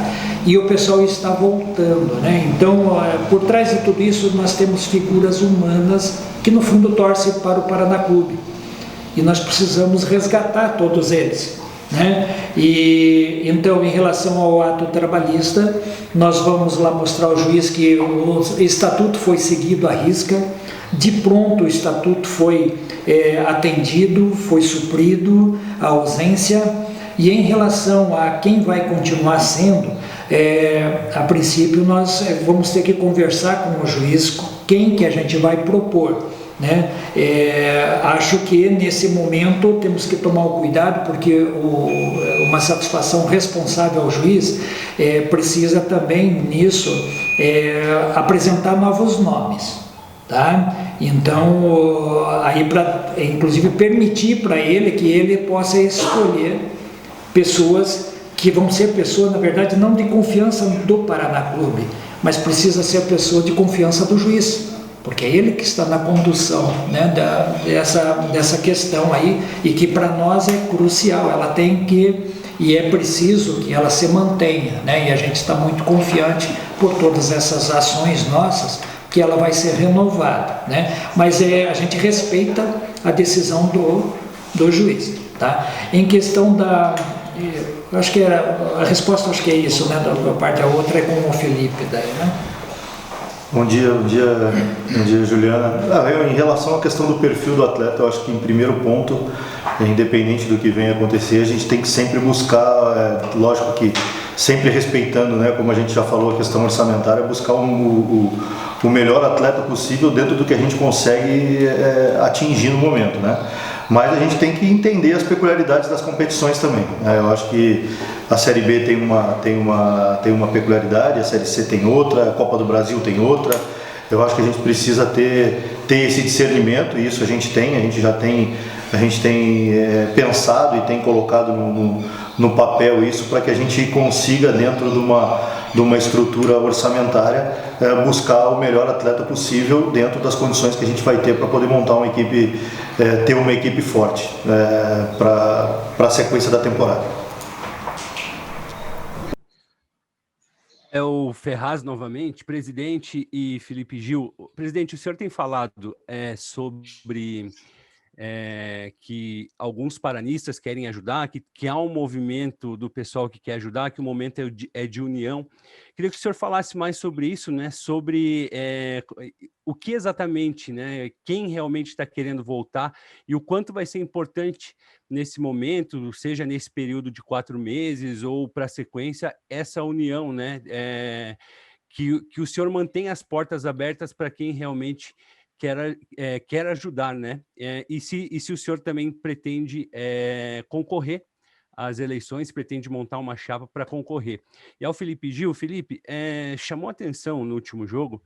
E o pessoal está voltando, né? Então, por trás de tudo isso, nós temos figuras humanas que no fundo torcem para o Paraná Clube. E nós precisamos resgatar todos eles. né? E então, em relação ao ato trabalhista, nós vamos lá mostrar ao juiz que o estatuto foi seguido à risca, de pronto o estatuto foi atendido, foi suprido a ausência, e em relação a quem vai continuar sendo, a princípio nós vamos ter que conversar com o juiz quem que a gente vai propor, né? Acho que nesse momento temos que tomar o cuidado, porque uma satisfação responsável ao juiz precisa também nisso apresentar novos nomes, tá? Então aí para inclusive permitir para ele que ele possa escolher pessoas que vão ser pessoas, na verdade, não de confiança do Paraná Clube, mas precisa ser a pessoa de confiança do juiz, porque é ele que está na condução, né, dessa questão aí, e que para nós é crucial, ela tem que, e é preciso que ela se mantenha, né, e a gente está muito confiante por todas essas ações nossas, que ela vai ser renovada, né, mas a gente respeita a decisão do juiz, tá? Em questão eu acho que a resposta acho que é isso, né, da parte, a outra é com o Felipe daí, né? Bom dia, Juliana. Em relação à questão do perfil do atleta, eu acho que em primeiro ponto, independente do que venha acontecer, a gente tem que sempre buscar, lógico que sempre respeitando, né, como a gente já falou, a questão orçamentária, buscar o melhor atleta possível dentro do que a gente consegue atingir no momento, né? Mas a gente tem que entender as peculiaridades das competições também. Eu acho que a Série B tem uma peculiaridade, a Série C tem outra, a Copa do Brasil tem outra. Eu acho que a gente precisa ter esse discernimento, e isso a gente já tem pensado e tem colocado no papel isso, para que a gente consiga, dentro de uma estrutura orçamentária, buscar o melhor atleta possível dentro das condições que a gente vai ter para poder montar uma equipe, ter uma equipe forte para a sequência da temporada. É o Ferraz novamente, presidente, e Felipe Gil. Presidente, o senhor tem falado sobre que alguns paranistas querem ajudar, que há um movimento do pessoal que quer ajudar, que o momento é de união. Queria que o senhor falasse mais sobre isso, né? Sobre o que exatamente, né? Quem realmente está querendo voltar e o quanto vai ser importante nesse momento, seja nesse período de 4 meses ou para a sequência, essa união, né? Que o senhor mantenha as portas abertas para quem realmente quer ajudar, né? E se o senhor também pretende concorrer às eleições, pretende montar uma chapa para concorrer. E ao Felipe Gil, Felipe, chamou atenção no último jogo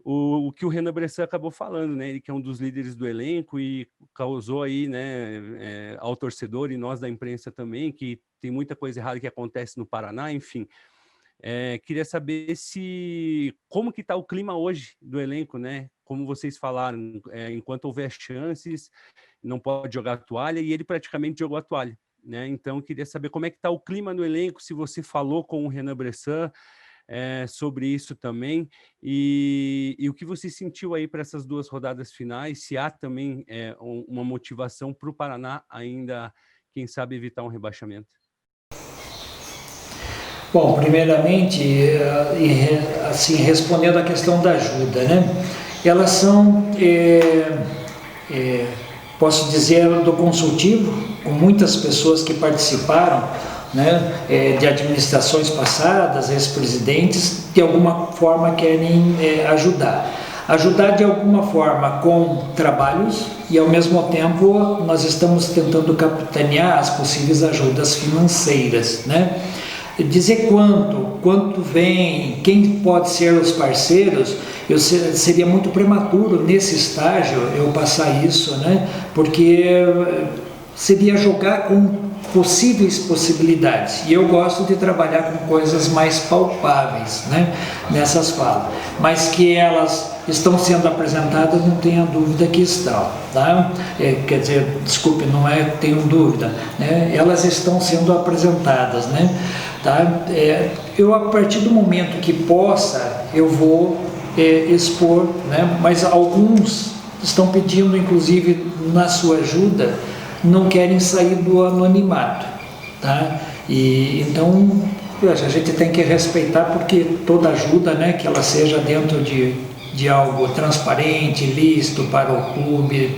o que o Renan Bressan acabou falando, né? Ele que é um dos líderes do elenco e causou aí, né, ao torcedor e nós da imprensa também, que tem muita coisa errada que acontece no Paraná, enfim. Queria saber como que está o clima hoje do elenco, né? Como vocês falaram, enquanto houver chances, não pode jogar a toalha, e ele praticamente jogou a toalha, né? Então, queria saber como é que está o clima no elenco, se você falou com o Renan Bressan sobre isso também, e o que você sentiu aí para essas 2 rodadas finais, se há também uma motivação para o Paraná ainda, quem sabe, evitar um rebaixamento. Bom, primeiramente, assim, respondendo à questão da ajuda, né? Elas são, posso dizer, do consultivo, com muitas pessoas que participaram, né, de administrações passadas, ex-presidentes, de alguma forma querem ajudar. Ajudar de alguma forma com trabalhos e, ao mesmo tempo, nós estamos tentando capitanear as possíveis ajudas financeiras, né? Dizer quanto vem, quem pode ser os parceiros, seria muito prematuro nesse estágio eu passar isso, né? Porque seria jogar com possíveis possibilidades, e eu gosto de trabalhar com coisas mais palpáveis, né, nessas falas, mas que elas estão sendo apresentadas, não tenha dúvida que estão, tá? Quer dizer, desculpe, tenho dúvida, né? Elas estão sendo apresentadas, né? Tá? Eu, a partir do momento que possa, eu vou expor, né? Mas alguns estão pedindo, inclusive, na sua ajuda, não querem sair do anonimato, tá? E então a gente tem que respeitar, porque toda ajuda, né, que ela seja dentro de algo transparente, lícito para o clube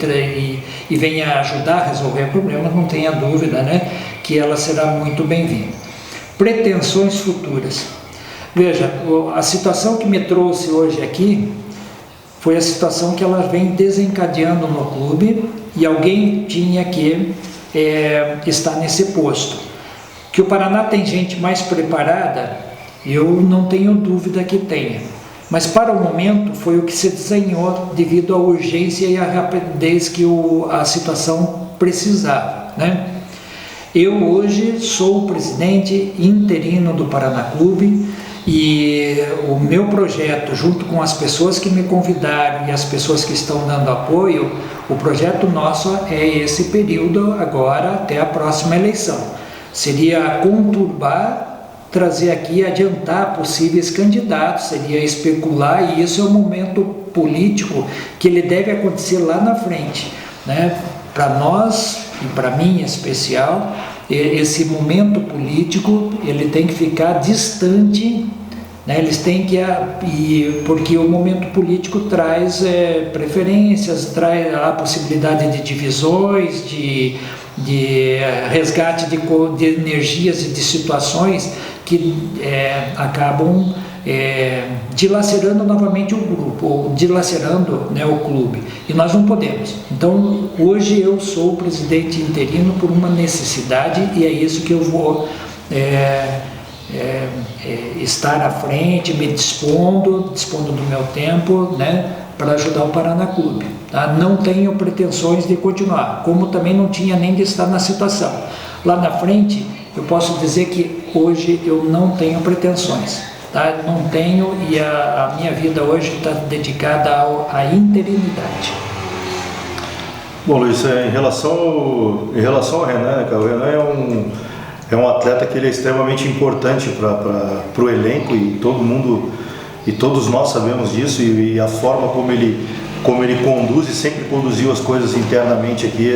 e venha ajudar a resolver problemas, não tenha dúvida, né, que ela será muito bem-vinda. Pretensões futuras. Veja, a situação que me trouxe hoje aqui foi a situação que ela vem desencadeando no clube, e alguém tinha que estar nesse posto. Que o Paraná tem gente mais preparada, eu não tenho dúvida que tenha. Mas para o momento foi o que se desenhou devido à urgência e à rapidez que a situação precisava, né? Eu hoje sou o presidente interino do Paraná Clube, e o meu projeto, junto com as pessoas que me convidaram e as pessoas que estão dando apoio, o projeto nosso é esse período agora até a próxima eleição. Seria conturbar, trazer aqui, adiantar possíveis candidatos, seria especular, e isso é um momento político que ele deve acontecer lá na frente, né? Para nós, e para mim em especial, esse momento político ele tem que ficar distante, né? Eles têm que, porque o momento político traz preferências, traz a possibilidade de divisões, de resgate de energias e de situações que acabam dilacerando novamente o grupo, ou dilacerando, né, o clube, e nós não podemos. Então hoje eu sou o presidente interino por uma necessidade, e é isso que eu vou estar à frente, me dispondo do meu tempo, né, para ajudar o Paraná Clube, tá? Não tenho pretensões de continuar, como também não tinha nem de estar na situação. Lá na frente, eu posso dizer que hoje eu não tenho pretensões, tá? Não tenho, e a minha vida hoje está dedicada à interinidade. Bom, Luiz, em relação ao Renan, cara, o Renan é um atleta que ele é extremamente importante para o elenco, e todo mundo, e todos nós sabemos disso, e a forma como ele conduz e sempre conduziu as coisas internamente aqui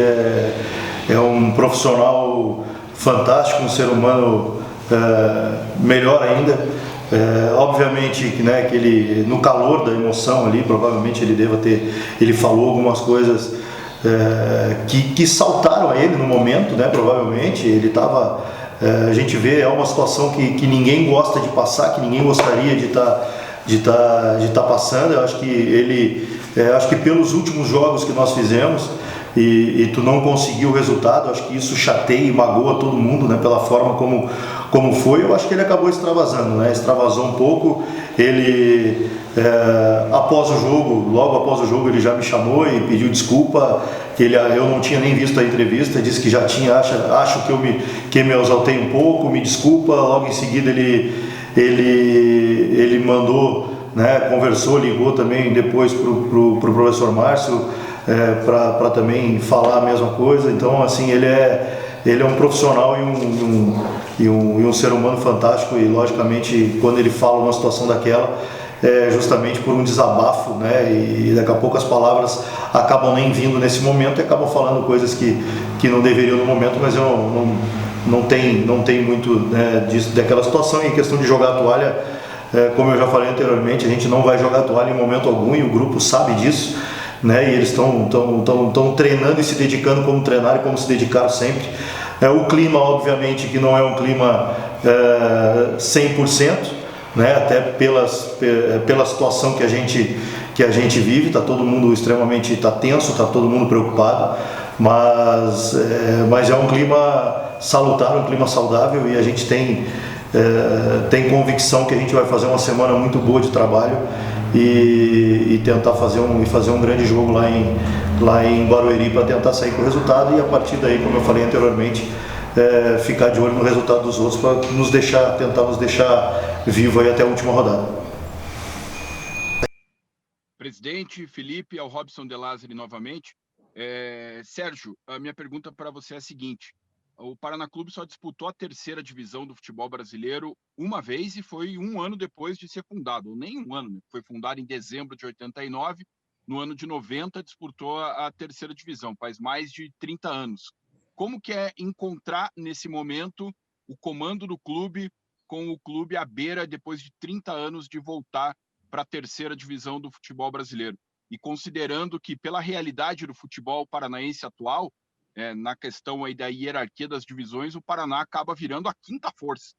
é um profissional fantástico, um ser humano melhor ainda. Obviamente que, né, que ele, no calor da emoção ali, provavelmente ele falou algumas coisas que saltaram a ele no momento, né? Provavelmente ele estava, a gente vê, é uma situação que ninguém gosta de passar, que ninguém gostaria de estar passando. Eu acho que acho que pelos últimos jogos que nós fizemos e tu não conseguiu o resultado, acho que isso chateia e magoa todo mundo, né? Pela forma como foi, eu acho que ele acabou extravasando, né? Extravasou um pouco. Ele logo após o jogo ele já me chamou e pediu desculpa, eu não tinha nem visto a entrevista, disse que já tinha, acho que me exaltei um pouco, me desculpa. Logo em seguida ele mandou, né, conversou, ligou também depois pro professor Márcio para também falar a mesma coisa. Então, assim, ele é um profissional e um ser humano fantástico, e logicamente quando ele fala uma situação daquela é justamente por um desabafo, né, e daqui a pouco as palavras acabam nem vindo nesse momento e acabam falando coisas que não deveriam no momento, mas eu não tem muito, né, daquela situação. E em questão de jogar a toalha, como eu já falei anteriormente, a gente não vai jogar a toalha em momento algum, e o grupo sabe disso, né, e eles estão treinando e se dedicando como treinaram e como se dedicaram sempre. O clima, obviamente, que não é um clima 100%, né, até pela situação que a gente vive, está todo mundo extremamente tenso, está todo mundo preocupado, mas é um clima salutar, um clima saudável, e a gente tem convicção que a gente vai fazer uma semana muito boa de trabalho e tentar fazer um grande jogo lá em Barueri, para tentar sair com o resultado, e a partir daí, como eu falei anteriormente, ficar de olho no resultado dos outros para tentar nos deixar vivo aí até a última rodada. Presidente, Felipe, ao Robson De Lázari novamente. Sérgio, a minha pergunta para você é a seguinte: o Paraná Clube só disputou a terceira divisão do futebol brasileiro uma vez, e foi um ano depois de ser fundado, ou nem um ano, né? Foi fundado em dezembro de 89, no ano de 90 disputou a terceira divisão, faz mais de 30 anos. como que é encontrar nesse momento o comando do clube com o clube à beira depois de 30 anos de voltar para a terceira divisão do futebol brasileiro. E considerando que, pela realidade do futebol paranaense atual, na questão aí da hierarquia das divisões, o Paraná acaba virando a quinta força.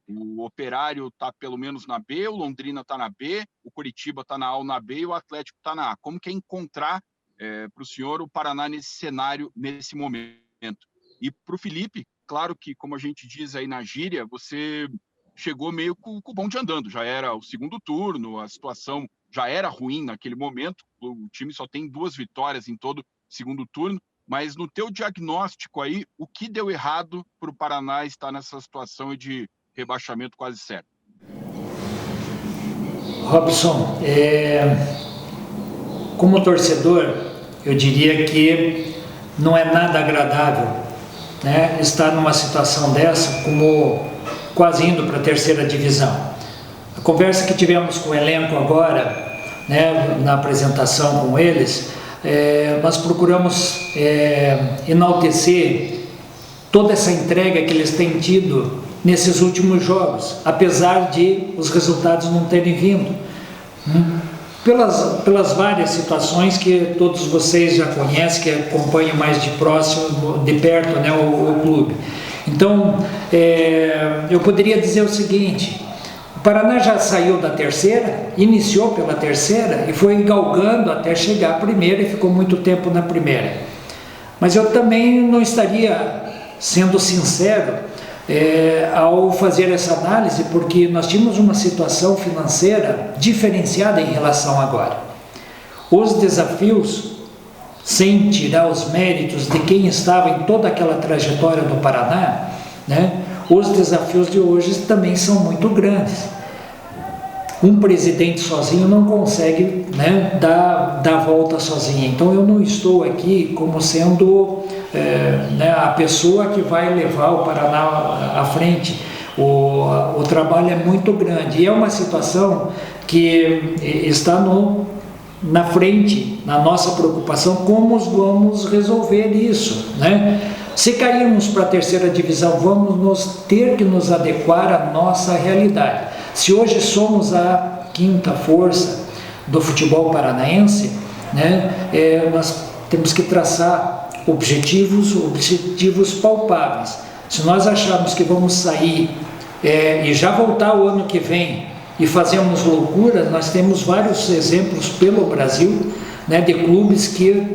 O Operário está pelo menos na B, o Londrina está na B, o Curitiba está na A ou na B e o Atlético está na A. Como que é encontrar para o senhor o Paraná nesse cenário, nesse momento? E para o Felipe, claro que, como a gente diz aí na gíria, você chegou meio com o bonde andando, já era o segundo turno, a situação já era ruim naquele momento, o time só tem 2 vitórias em todo segundo turno, mas no teu diagnóstico aí, o que deu errado para o Paraná estar nessa situação de rebaixamento quase certo? Robson, como torcedor, eu diria que não é nada agradável, né, estar numa situação dessa, como quase indo para a terceira divisão. A conversa que tivemos com o elenco agora, né, na apresentação com eles, nós procuramos enaltecer toda essa entrega que eles têm tido nesses últimos jogos, apesar de os resultados não terem vindo, pelas várias situações que todos vocês já conhecem, que acompanham mais de próximo, de perto, né, o clube. Então, eu poderia dizer o seguinte: o Paraná já saiu da terceira, iniciou pela terceira e foi galgando até chegar à primeira e ficou muito tempo na primeira. Mas eu também não estaria sendo sincero ao fazer essa análise, porque nós tínhamos uma situação financeira diferenciada em relação a agora. Os desafios, sem tirar os méritos de quem estava em toda aquela trajetória do Paraná, né, os desafios de hoje também são muito grandes. Um presidente sozinho não consegue, né, dar a volta sozinho. Então eu não estou aqui como sendo né, a pessoa que vai levar o Paraná à frente. O trabalho é muito grande e é uma situação que está na frente, na nossa preocupação, como vamos resolver isso, né? Se cairmos para a terceira divisão, vamos ter que nos adequar à nossa realidade. Se hoje somos a quinta força do futebol paranaense, né, nós temos que traçar objetivos palpáveis. Se nós acharmos que vamos sair e já voltar o ano que vem e fazemos loucuras, nós temos vários exemplos pelo Brasil, né, de clubes que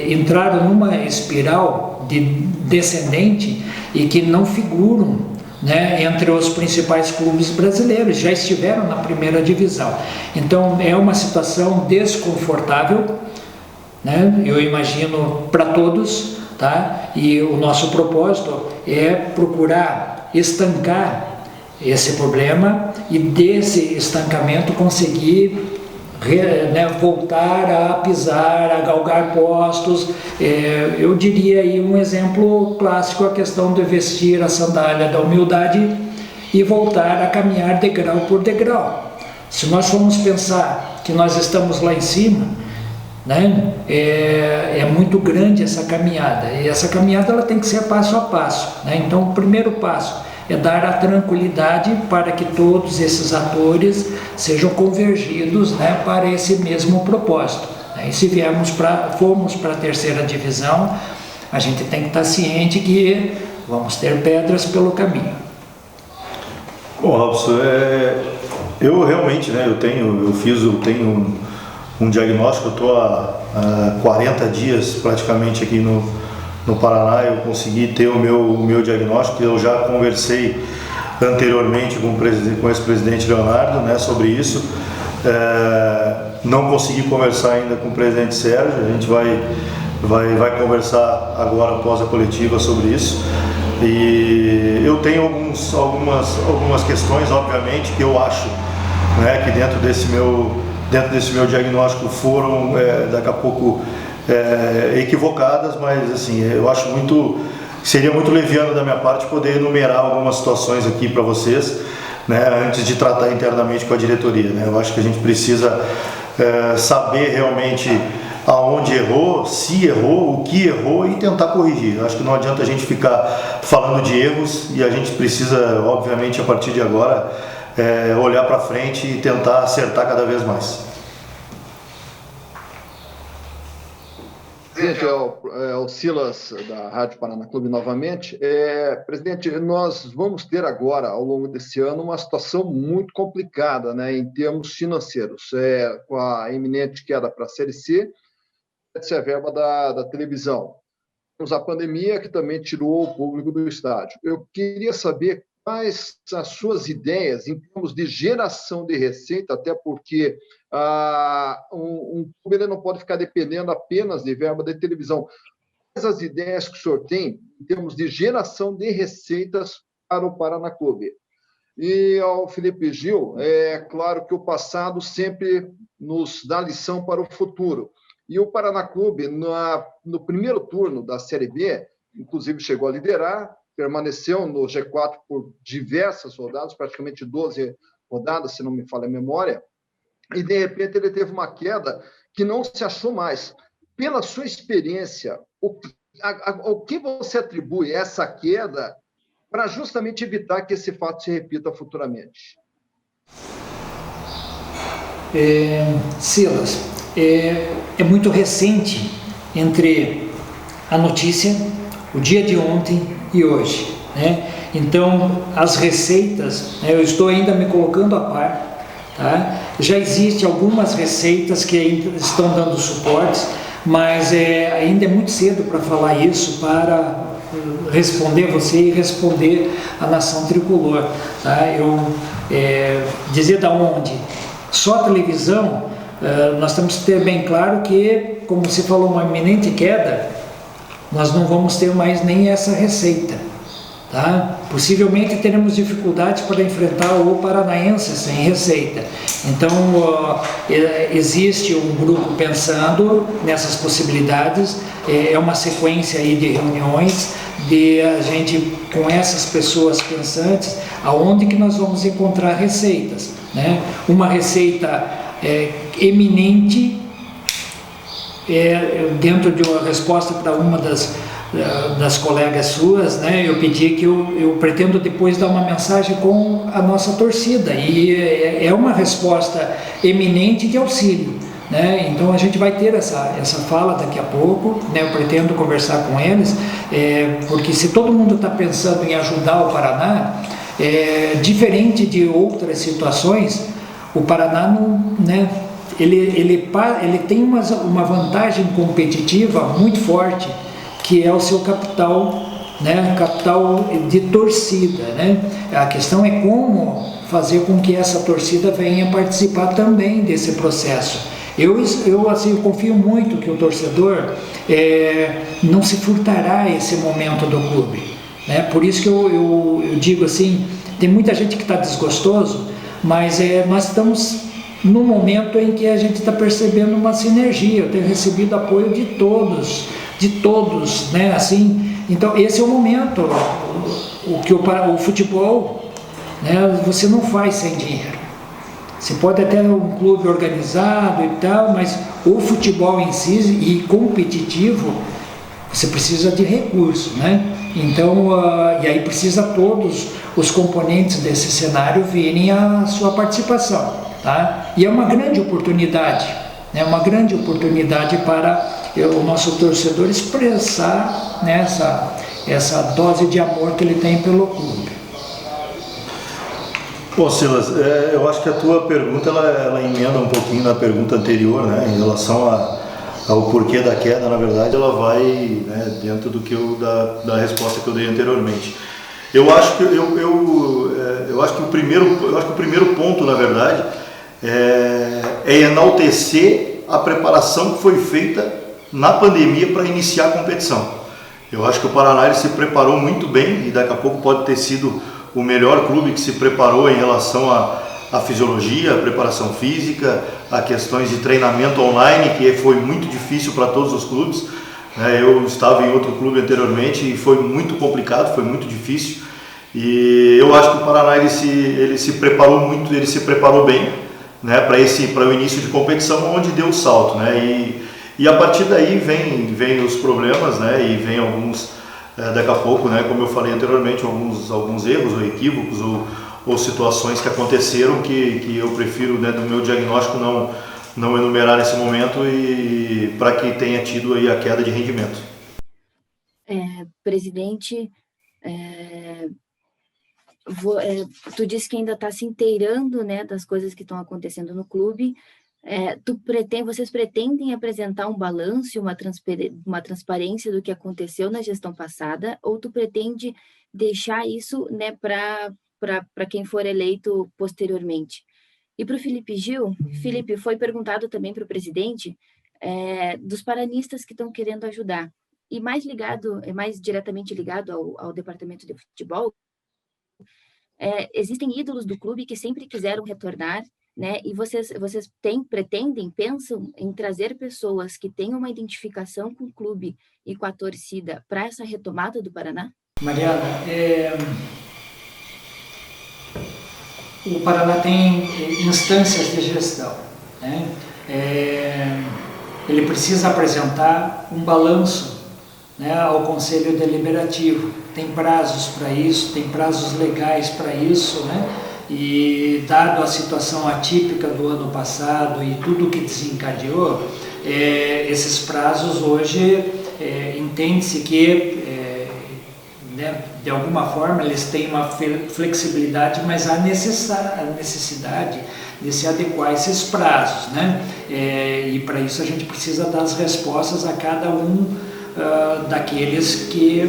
entraram numa espiral descendente e que não figuram, né, entre os principais clubes brasileiros, já estiveram na primeira divisão. Então é uma situação desconfortável, né, eu imagino, para todos, tá? E o nosso propósito é procurar estancar esse problema e desse estancamento conseguir voltar a pisar, a galgar postos. Eu diria aí um exemplo clássico, a questão de vestir a sandália da humildade e voltar a caminhar degrau por degrau. Se nós formos pensar que nós estamos lá em cima, né, é muito grande essa caminhada, e essa caminhada ela tem que ser passo a passo, né? Então o primeiro passo é dar a tranquilidade para que todos esses atores sejam convergidos, né, para esse mesmo propósito. E se formos para a terceira divisão, a gente tem que estar ciente que vamos ter pedras pelo caminho. Bom, Robson, eu realmente, né, eu tenho um diagnóstico. Eu estou há 40 dias praticamente aqui no Paraná. Eu consegui ter o meu diagnóstico. Eu já conversei anteriormente com o ex-presidente Leonardo, né, sobre isso. Não consegui conversar ainda com o presidente Sérgio. A gente vai conversar agora após a coletiva sobre isso. E eu tenho algumas questões, obviamente, que eu acho, né, que dentro desse meu diagnóstico foram daqui a pouco equivocadas, mas assim, eu acho seria muito leviano da minha parte poder enumerar algumas situações aqui para vocês, né, antes de tratar internamente com a diretoria, né? Eu acho que a gente precisa saber realmente aonde errou, se errou, o que errou e tentar corrigir. Acho que não adianta a gente ficar falando de erros e a gente precisa, obviamente, a partir de agora, olhar para frente e tentar acertar cada vez mais. Presidente, é o Silas da Rádio Paraná Clube novamente. Presidente, nós vamos ter agora, ao longo desse ano, uma situação muito complicada, né, em termos financeiros, com a iminente queda para a Série C, essa é a verba da televisão. Temos a pandemia, que também tirou o público do estádio. Eu queria saber quais as suas ideias em termos de geração de receita, até porque um clube ele não pode ficar dependendo apenas de verba de televisão. Quais as ideias que o senhor tem em termos de geração de receitas para o Paraná Clube? E ao Felipe Gil, é claro que o passado sempre nos dá lição para o futuro. E o Paraná Clube, no primeiro turno da Série B, inclusive chegou a liderar, permaneceu no G4 por diversas rodadas, praticamente 12 rodadas, se não me falha a memória, e de repente ele teve uma queda que não se achou mais. Pela sua experiência, o que você atribui essa queda para justamente evitar que esse fato se repita futuramente? Silas, é muito recente entre a notícia, o dia de ontem e hoje, né? Então, as receitas, eu estou ainda me colocando a par, tá? Já existem algumas receitas que ainda estão dando suportes, mas ainda é muito cedo para falar isso, para responder você e responder a nação tricolor, tá? Eu dizer da onde? Só a televisão, nós temos que ter bem claro que, como você falou, uma iminente queda, nós não vamos ter mais nem essa receita, tá? Possivelmente teremos dificuldades para enfrentar o Paranaense sem receita. Então, existe um grupo pensando nessas possibilidades, é uma sequência aí de reuniões, de a gente, com essas pessoas pensantes, aonde que nós vamos encontrar receitas, né? Uma receita eminente, dentro de uma resposta para uma das colegas suas, né, eu pedi que eu pretendo depois dar uma mensagem com a nossa torcida, e é uma resposta eminente de auxílio, né? Então a gente vai ter essa fala daqui a pouco, né? Eu pretendo conversar com eles, porque se todo mundo está pensando em ajudar o Paraná, diferente de outras situações, o Paraná não, né, ele tem uma vantagem competitiva muito forte, que é o seu capital, né, capital de torcida, né? A questão é como fazer com que essa torcida venha participar também desse processo. Eu confio muito que o torcedor não se furtará esse momento do clube, né? Por isso que eu digo assim, tem muita gente que está desgostoso, mas nós estamos no momento em que a gente está percebendo uma sinergia. Eu tenho recebido apoio de todos, né? Assim, então esse é o momento. O futebol, né, você não faz sem dinheiro. Você pode até ter um clube organizado e tal, mas o futebol em si e competitivo, você precisa de recursos, né? Então, e aí precisa todos os componentes desse cenário virem a sua participação, tá? E é uma grande oportunidade, né? Uma grande oportunidade para o nosso torcedor expressar, né, essa dose de amor que ele tem pelo clube. Bom, Silas, eu acho que a tua pergunta ela emenda um pouquinho na pergunta anterior, né, em relação ao porquê da queda. Na verdade, ela vai, né, dentro do que da resposta que eu dei anteriormente. Eu acho que o primeiro ponto, na verdade, é enaltecer a preparação que foi feita na pandemia para iniciar a competição. Eu acho que o Paraná se preparou muito bem, e daqui a pouco pode ter sido o melhor clube que se preparou em relação à fisiologia, à preparação física, a questões de treinamento online, que foi muito difícil para todos os clubes. Eu estava em outro clube anteriormente e foi muito complicado, foi muito difícil. E eu acho que o Paraná ele se preparou muito, ele se preparou bem, né, para o início de competição, onde deu o salto, né? E a partir daí vem os problemas, né? E vem alguns, daqui a pouco, né? Como eu falei anteriormente, alguns erros ou equívocos ou situações que aconteceram que eu prefiro, né, do meu diagnóstico não enumerar nesse momento e para que tenha tido aí a queda de rendimento. Presidente, tu disse que ainda está se inteirando, né, das coisas que estão acontecendo no clube. Vocês pretendem apresentar um balanço, uma transparência do que aconteceu na gestão passada, ou tu pretende deixar isso, né, para quem for eleito posteriormente? E para o Felipe Gil, Felipe, foi perguntado também para o presidente dos paranistas que estão querendo ajudar. E mais diretamente ligado ao departamento de futebol, existem ídolos do clube que sempre quiseram retornar, né? E vocês pensam em trazer pessoas que tenham uma identificação com o clube e com a torcida para essa retomada do Paraná? Mariana, o Paraná tem instâncias de gestão, né? Ele precisa apresentar um balanço, né, ao Conselho Deliberativo. Tem prazos para isso, tem prazos legais para isso, né? E dado a situação atípica do ano passado e tudo que desencadeou, esses prazos hoje entende-se que né, de alguma forma eles têm uma flexibilidade, mas há necessidade de se adequar a esses prazos, né? E para isso a gente precisa dar as respostas a cada um daqueles que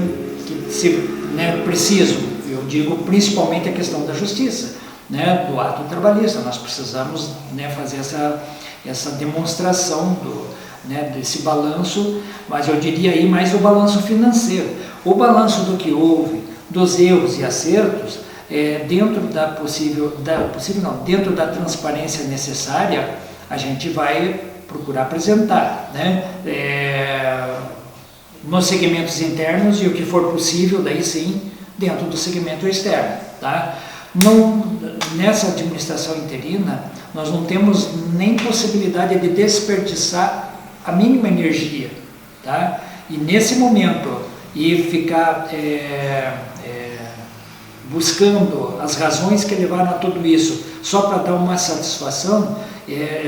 né, precisam. Eu digo principalmente a questão da justiça, né, do ato trabalhista. Nós precisamos, né, fazer essa demonstração desse balanço, mas eu diria aí mais o balanço financeiro. O balanço do que houve, dos erros e acertos, dentro dentro da transparência necessária, a gente vai procurar apresentar, né? Nos segmentos internos e o que for possível, daí sim, dentro do segmento externo, tá? Nessa administração interina, nós não temos nem possibilidade de desperdiçar a mínima energia, tá? E nesse momento, ficar buscando as razões que levaram a tudo isso só para dar uma satisfação,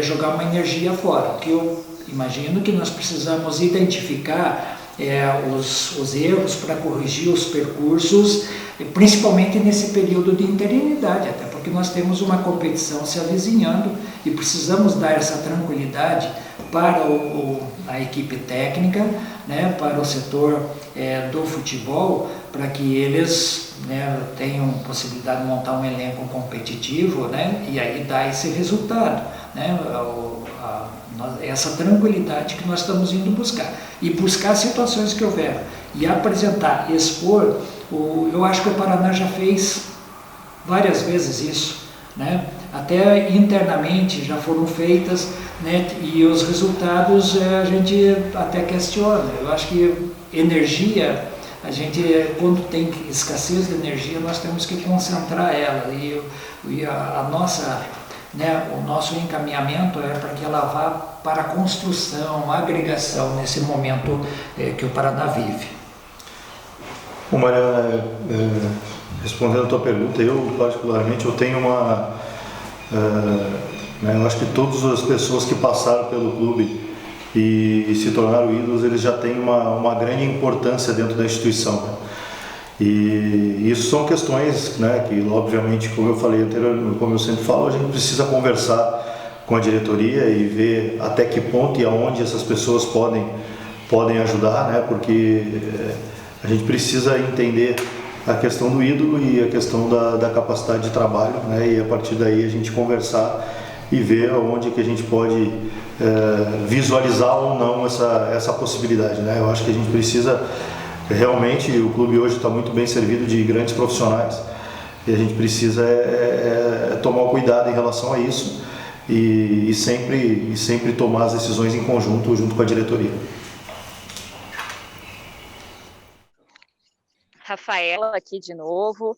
jogar uma energia fora. Que eu imagino que nós precisamos identificar os erros para corrigir os percursos, principalmente nesse período de interinidade, até porque nós temos uma competição se avizinhando e precisamos dar essa tranquilidade para a equipe técnica, né, para o setor do futebol, para que eles, né, tenham possibilidade de montar um elenco competitivo, né, e aí dar esse resultado, né, essa tranquilidade que nós estamos indo buscar. E buscar situações que houveram. E apresentar, expor, eu acho que o Paraná já fez várias vezes isso, né? Até internamente já foram feitas, né? E os resultados a gente até questiona. Eu acho que energia, a gente, quando tem escassez de energia, nós temos que concentrar ela. E a nossa, né, o nosso encaminhamento é para que ela vá para a construção, a agregação nesse momento que o Paraná vive. Bom, Mariana, respondendo a tua pergunta, eu particularmente tenho eu acho que todas as pessoas que passaram pelo clube e se tornaram ídolos, eles já têm uma grande importância dentro da instituição, né? E isso são questões, né, que obviamente, como eu falei anteriormente, como eu sempre falo, a gente precisa conversar com a diretoria e ver até que ponto e aonde essas pessoas podem ajudar, né, porque a gente precisa entender a questão do ídolo e a questão da capacidade de trabalho, né, e a partir daí a gente conversar e ver aonde que a gente pode visualizar ou não essa possibilidade, né. Eu acho que a gente precisa realmente, o clube hoje está muito bem servido de grandes profissionais e a gente precisa tomar cuidado em relação a isso e sempre tomar as decisões em conjunto, junto com a diretoria. Rafaela aqui de novo.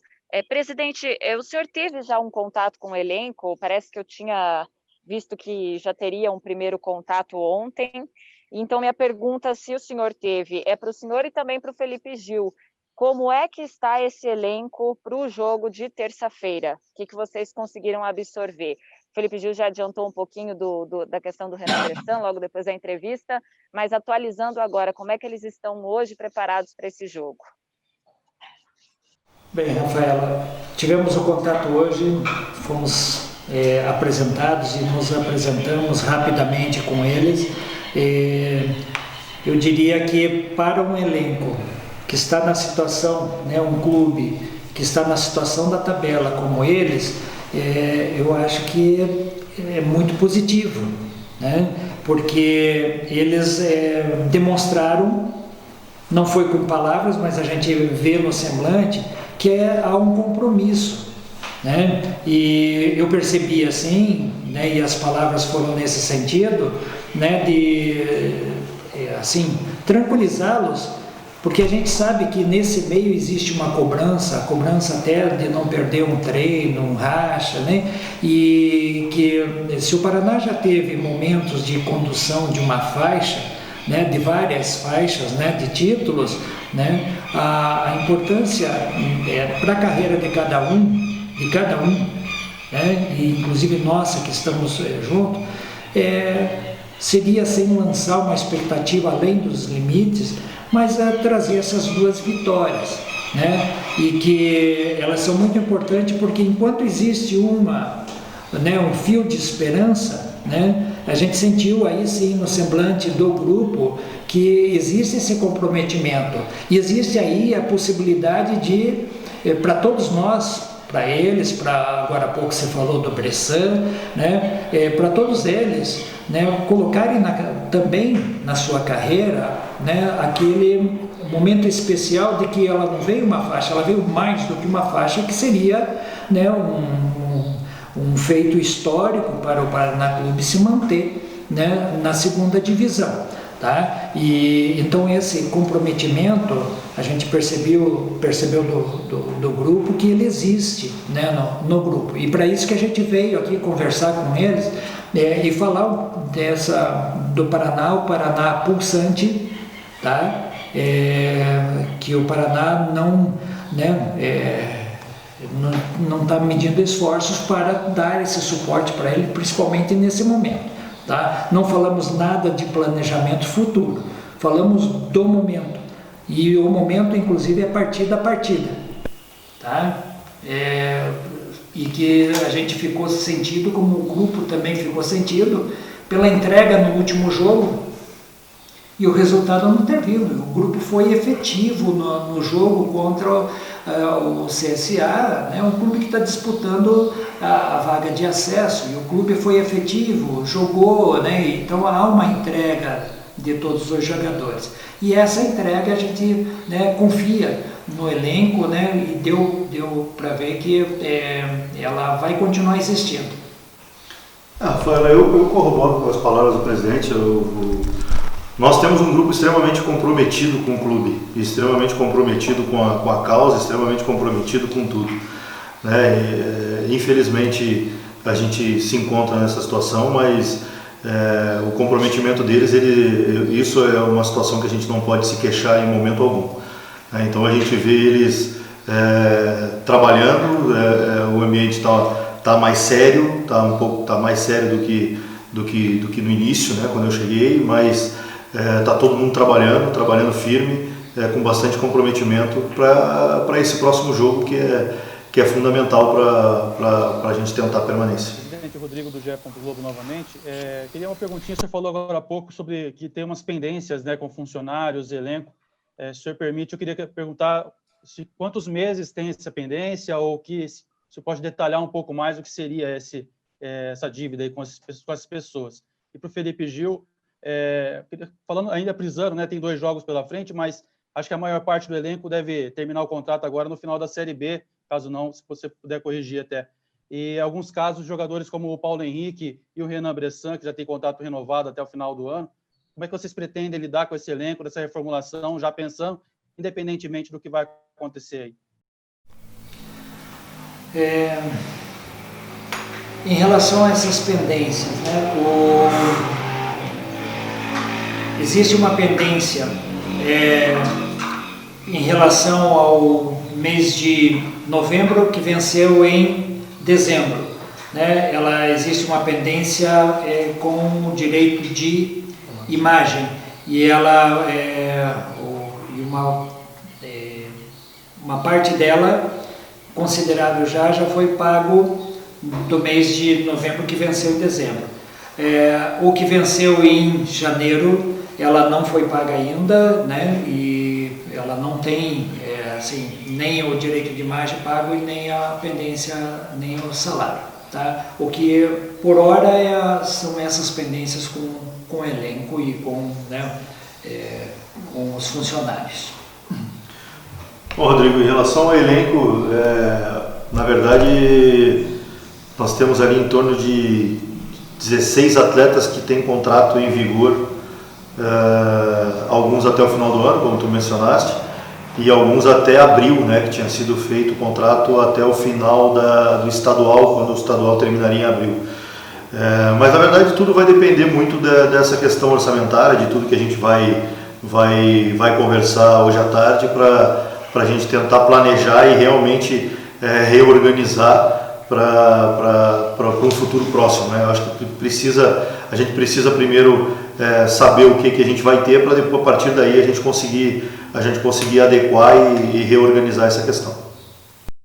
Presidente, o senhor teve já um contato com o elenco? Parece que eu tinha visto que já teria um primeiro contato ontem. Então, minha pergunta, se o senhor teve, é para o senhor e também para o Felipe Gil. Como é que está esse elenco para o jogo de terça-feira? O que vocês conseguiram absorver? O Felipe Gil já adiantou um pouquinho da questão do Renan Bressan, logo depois da entrevista, mas atualizando agora, como é que eles estão hoje preparados para esse jogo? Bem, Rafaela, tivemos o contato hoje, fomos apresentados e nos apresentamos rapidamente com eles. Eu diria que para um elenco que está na situação, né, um clube que está na situação da tabela como eles, eu acho que é muito positivo, né? Porque eles demonstraram, não foi com palavras, mas a gente vê no semblante, que há um compromisso, né? E eu percebi assim, né, e as palavras foram nesse sentido, né, de assim, tranquilizá-los, porque a gente sabe que nesse meio existe uma cobrança, a cobrança até de não perder um treino, um racha, né? E que se o Paraná já teve momentos de condução de uma faixa, né, de várias faixas, né, de títulos, né, a importância para a carreira de cada um, né, e inclusive nossa que estamos juntos, seria sem lançar uma expectativa além dos limites, mas trazer essas duas vitórias, né, e que elas são muito importantes porque enquanto existe um fio de esperança, né, a gente sentiu aí sim no semblante do grupo que existe esse comprometimento e existe aí a possibilidade de, para todos nós, para eles, agora há pouco você falou do Bressan, né, para todos eles, né, colocarem também na sua carreira, né, aquele momento especial de que ela não veio uma faixa, ela veio mais do que uma faixa, que seria, né, um feito histórico para o Paraná Clube se manter, né, na segunda divisão, tá? E então esse comprometimento a gente percebeu do grupo que ele existe, né, no grupo, e para isso que a gente veio aqui conversar com eles e falar do Paraná, o Paraná pulsante, tá? Que o Paraná não, né, não está medindo esforços para dar esse suporte para ele, principalmente nesse momento, tá? Não falamos nada de planejamento futuro, falamos do momento, e o momento inclusive é partida a partida, tá? E que a gente ficou sentido, como o grupo também ficou sentido, pela entrega no último jogo e o resultado não ter vindo. O grupo foi efetivo no jogo contra o CSA, né, um clube que está disputando a vaga de acesso, e o clube foi efetivo, jogou, né, então há uma entrega de todos os jogadores. E essa entrega a gente, né, confia no elenco, né, e deu para ver que ela vai continuar existindo. Rafaela, eu corroboro com as palavras do presidente. Nós temos um grupo extremamente comprometido com o clube, extremamente comprometido com a causa, extremamente comprometido com tudo, né? Infelizmente a gente se encontra nessa situação, mas o comprometimento deles, isso é uma situação que a gente não pode se queixar em momento algum, né? Então a gente vê eles trabalhando, o ambiente tá mais sério, tá mais sério do que no início, né, quando eu cheguei, mas está todo mundo trabalhando firme, com bastante comprometimento para esse próximo jogo que é fundamental para a gente tentar a permanência. Presidente Rodrigo do GE. Globo novamente. Queria uma perguntinha, o senhor falou agora há pouco sobre que tem umas pendências, né, com funcionários, elenco. Se o senhor permite, eu queria perguntar quantos meses tem essa pendência, ou que se o senhor pode detalhar um pouco mais o que seria essa dívida aí com as pessoas. E para o Felipe Gil, falando ainda prisando, né, tem 2 jogos pela frente, mas acho que a maior parte do elenco deve terminar o contrato agora no final da Série B, caso não, se você puder corrigir até. E em alguns casos, jogadores como o Paulo Henrique e o Renan Bressan, que já tem contrato renovado até o final do ano, como é que vocês pretendem lidar com esse elenco, dessa reformulação, já pensando, independentemente do que vai acontecer aí? Em relação a essas pendências, né, existe uma pendência em relação ao mês de novembro, que venceu em dezembro, né? Existe uma pendência com o direito de imagem, e uma parte dela, considerável já foi pago do mês de novembro, que venceu em dezembro. O que venceu em janeiro, ela não foi paga ainda, né? E ela não tem nem o direito de imagem pago e nem a pendência, nem o salário, tá? O que por hora são essas pendências com o elenco e com os funcionários. Bom, Rodrigo, em relação ao elenco, na verdade nós temos ali em torno de 16 atletas que têm contrato em vigor, alguns até o final do ano, como tu mencionaste, e alguns até abril, né, que tinha sido feito o contrato até o final do estadual, quando o estadual terminaria em abril. Mas na verdade tudo vai depender muito dessa questão orçamentária, de tudo que a gente vai conversar hoje à tarde, para a gente tentar planejar e realmente reorganizar para um futuro próximo, né? Eu acho que a gente precisa primeiro saber o que a gente vai ter, para depois, a partir daí, a gente conseguir adequar e reorganizar essa questão.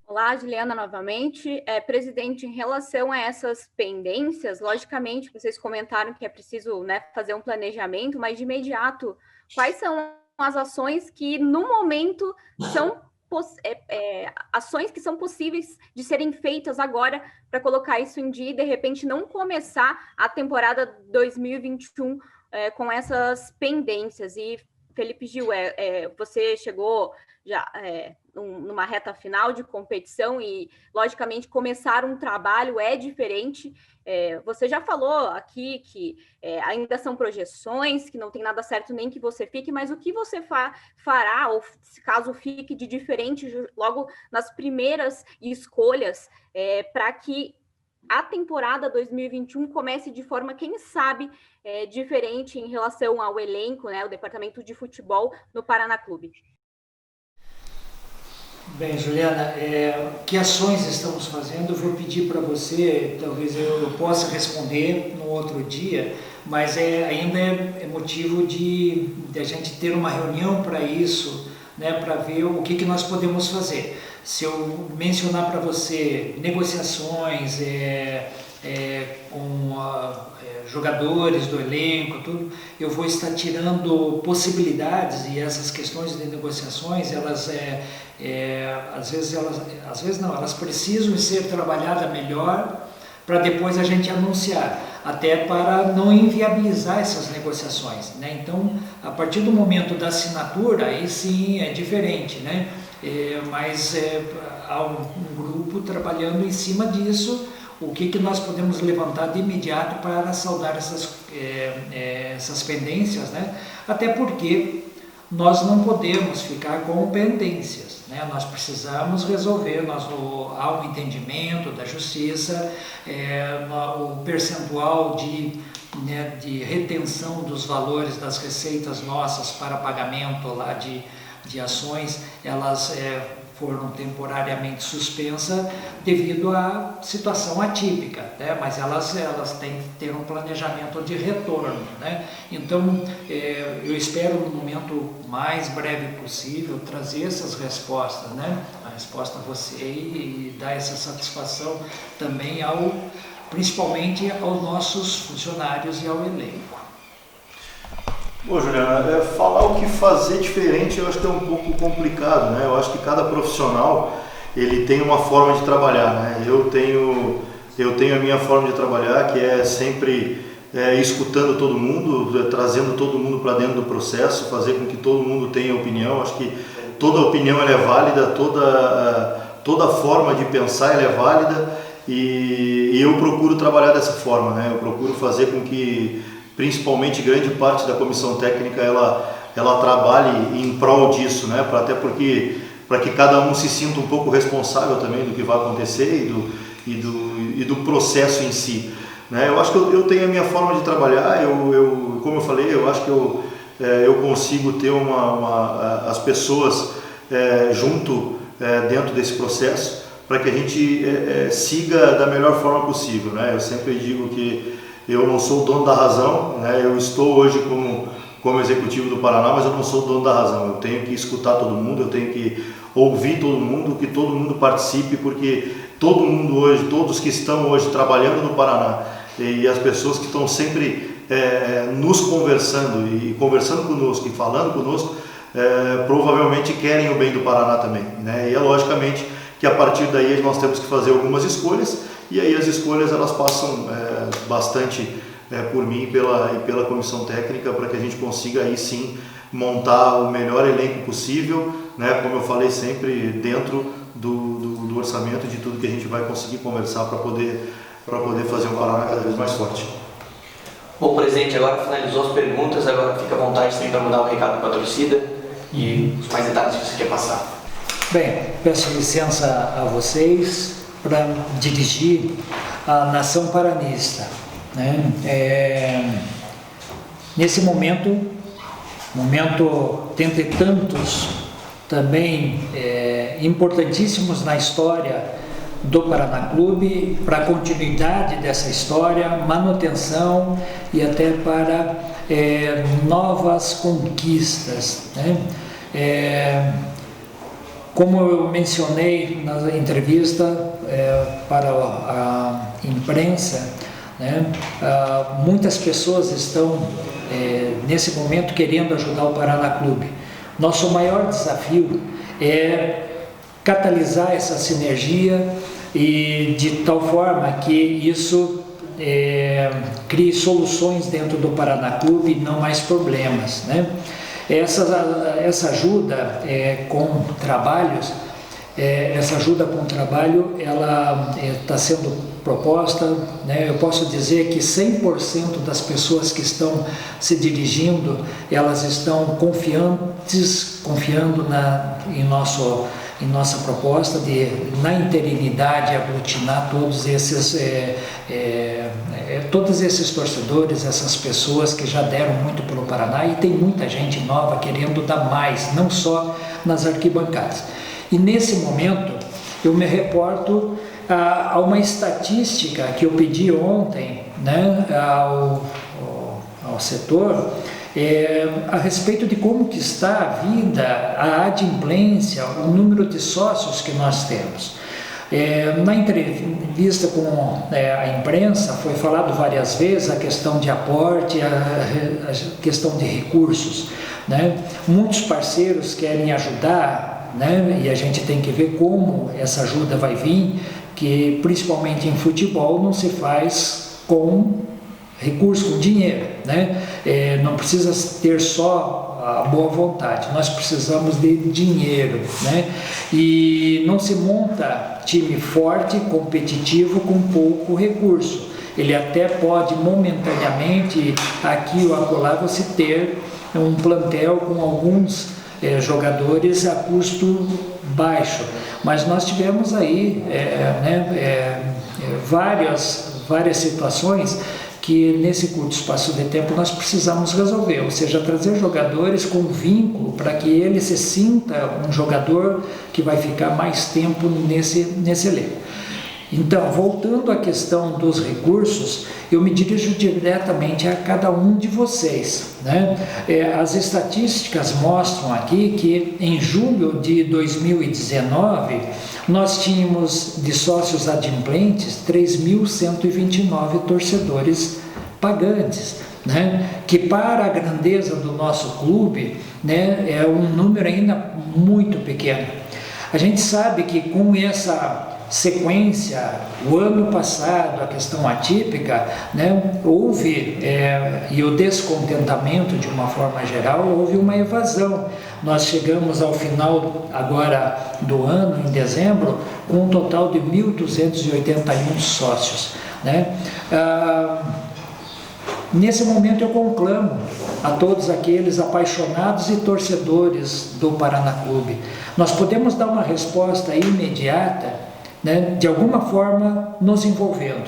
Olá, Juliana, novamente. Presidente, em relação a essas pendências, logicamente, vocês comentaram que é preciso, né, fazer um planejamento, mas de imediato, quais são as ações que, no momento, são ações que são possíveis de serem feitas agora para colocar isso em dia e, de repente, não começar a temporada 2021 com essas pendências? E, Felipe Gil, você chegou já numa reta final de competição e, logicamente, começar um trabalho é diferente. Você já falou aqui que ainda são projeções, que não tem nada certo nem que você fique, mas o que você fará, ou se caso fique de diferente, logo nas primeiras escolhas, para que a temporada 2021 comece de forma, quem sabe, diferente em relação ao elenco, né, o departamento de futebol no Paraná Clube? Bem, Juliana, que ações estamos fazendo? Eu vou pedir para você, talvez eu possa responder no outro dia, mas ainda é motivo de a gente ter uma reunião para isso, né, para ver o que nós podemos fazer. Se eu mencionar para você negociações com jogadores do elenco, tudo, eu vou estar tirando possibilidades, e essas questões de negociações, elas às vezes não, elas precisam ser trabalhadas melhor para depois a gente anunciar, até para não inviabilizar essas negociações, né? Então, a partir do momento da assinatura, aí sim é diferente, né? Mas há um grupo trabalhando em cima disso, o que nós podemos levantar de imediato para saldar essas pendências, né? Até porque nós não podemos ficar com pendências, né? Nós precisamos resolver, há um entendimento da justiça, o percentual de retenção dos valores das receitas nossas para pagamento lá de ações, elas foram temporariamente suspensas devido à situação atípica, né? Mas elas têm que ter um planejamento de retorno, né? Então, eu espero no momento mais breve possível trazer essas respostas, né? A resposta a você e dar essa satisfação também principalmente aos nossos funcionários e ao elenco. Bom, Juliana, falar o que fazer diferente eu acho que é um pouco complicado, né? Eu acho que cada profissional ele tem uma forma de trabalhar, né? Eu tenho a minha forma de trabalhar, que é sempre escutando todo mundo, trazendo todo mundo para dentro do processo, fazer com que todo mundo tenha opinião. Acho que toda opinião ela é válida, toda forma de pensar ela é válida, e eu procuro trabalhar dessa forma, né? Eu procuro fazer com que principalmente grande parte da comissão técnica ela trabalhe em prol disso, né? Para que cada um se sinta um pouco responsável também do que vai acontecer e do processo em si, né? Eu acho que eu tenho a minha forma de trabalhar. Como eu falei, eu acho que eu consigo ter as pessoas junto dentro desse processo, para que a gente siga da melhor forma possível, né? Eu sempre digo que eu não sou o dono da razão, né? Eu estou hoje como executivo do Paraná, mas eu não sou o dono da razão. Eu tenho que escutar todo mundo, eu tenho que ouvir todo mundo, que todo mundo participe, porque todo mundo hoje, todos que estão hoje trabalhando no Paraná e as pessoas que estão sempre nos conversando e conversando conosco e falando conosco, provavelmente querem o bem do Paraná também, né? E logicamente que a partir daí nós temos que fazer algumas escolhas, e aí as escolhas elas passam bastante por mim e pela comissão técnica, para que a gente consiga aí sim montar o melhor elenco possível, né? Como eu falei sempre, dentro do orçamento, de tudo que a gente vai conseguir conversar para poder fazer um Paraná cada vez mais forte. Bom, presidente, agora finalizou as perguntas, agora fica à vontade também para mandar um recado para a torcida e os mais detalhes que você quer passar. Bem, peço licença a vocês para dirigir a nação paranista, né? Nesse momento dentre tantos também importantíssimos na história do Paraná Clube, para a continuidade dessa história, manutenção e até para novas conquistas, né? Como eu mencionei na entrevista para a imprensa, né, muitas pessoas estão nesse momento querendo ajudar o Paraná Clube. Nosso maior desafio é catalisar essa sinergia e de tal forma que isso crie soluções dentro do Paraná Clube e não mais problemas, né? Essa ajuda com trabalhos, ela está sendo proposta, né? Eu posso dizer que 100% das pessoas que estão se dirigindo, elas estão confiando em nossa proposta de, na interinidade, aglutinar todos esses torcedores, essas pessoas que já deram muito pelo Paraná, e tem muita gente nova querendo dar mais, não só nas arquibancadas. E nesse momento eu me reporto a uma estatística que eu pedi ontem, né, ao setor, a respeito de como que está a vida, a adimplência, o número de sócios que nós temos. Na entrevista com a imprensa foi falado várias vezes a questão de aporte, a questão de recursos, né? Muitos parceiros querem ajudar, né? E a gente tem que ver como essa ajuda vai vir, que principalmente em futebol não se faz com recurso, com dinheiro, né? Não precisa ter só a boa vontade, nós precisamos de dinheiro, né? E não se monta time forte, competitivo com pouco recurso. Ele até pode momentaneamente, aqui ou acolá, você ter um plantel com alguns jogadores a custo baixo, mas nós tivemos aí várias situações que nesse curto espaço de tempo nós precisamos resolver, ou seja, trazer jogadores com vínculo para que ele se sinta um jogador que vai ficar mais tempo nesse elenco. Então, voltando à questão dos recursos, eu me dirijo diretamente a cada um de vocês, né? As estatísticas mostram aqui que em julho de 2019 nós tínhamos de sócios adimplentes 3.129 torcedores pagantes, né? Que para a grandeza do nosso clube, né, é um número ainda muito pequeno. A gente sabe que com essa sequência, o ano passado, a questão atípica, né, houve, e o descontentamento de uma forma geral, houve uma evasão. Nós chegamos ao final agora do ano, em dezembro, com um total de 1.281 sócios, né? Nesse momento eu conclamo a todos aqueles apaixonados e torcedores do Paraná Clube. Nós podemos dar uma resposta imediata, né, de alguma forma nos envolvendo.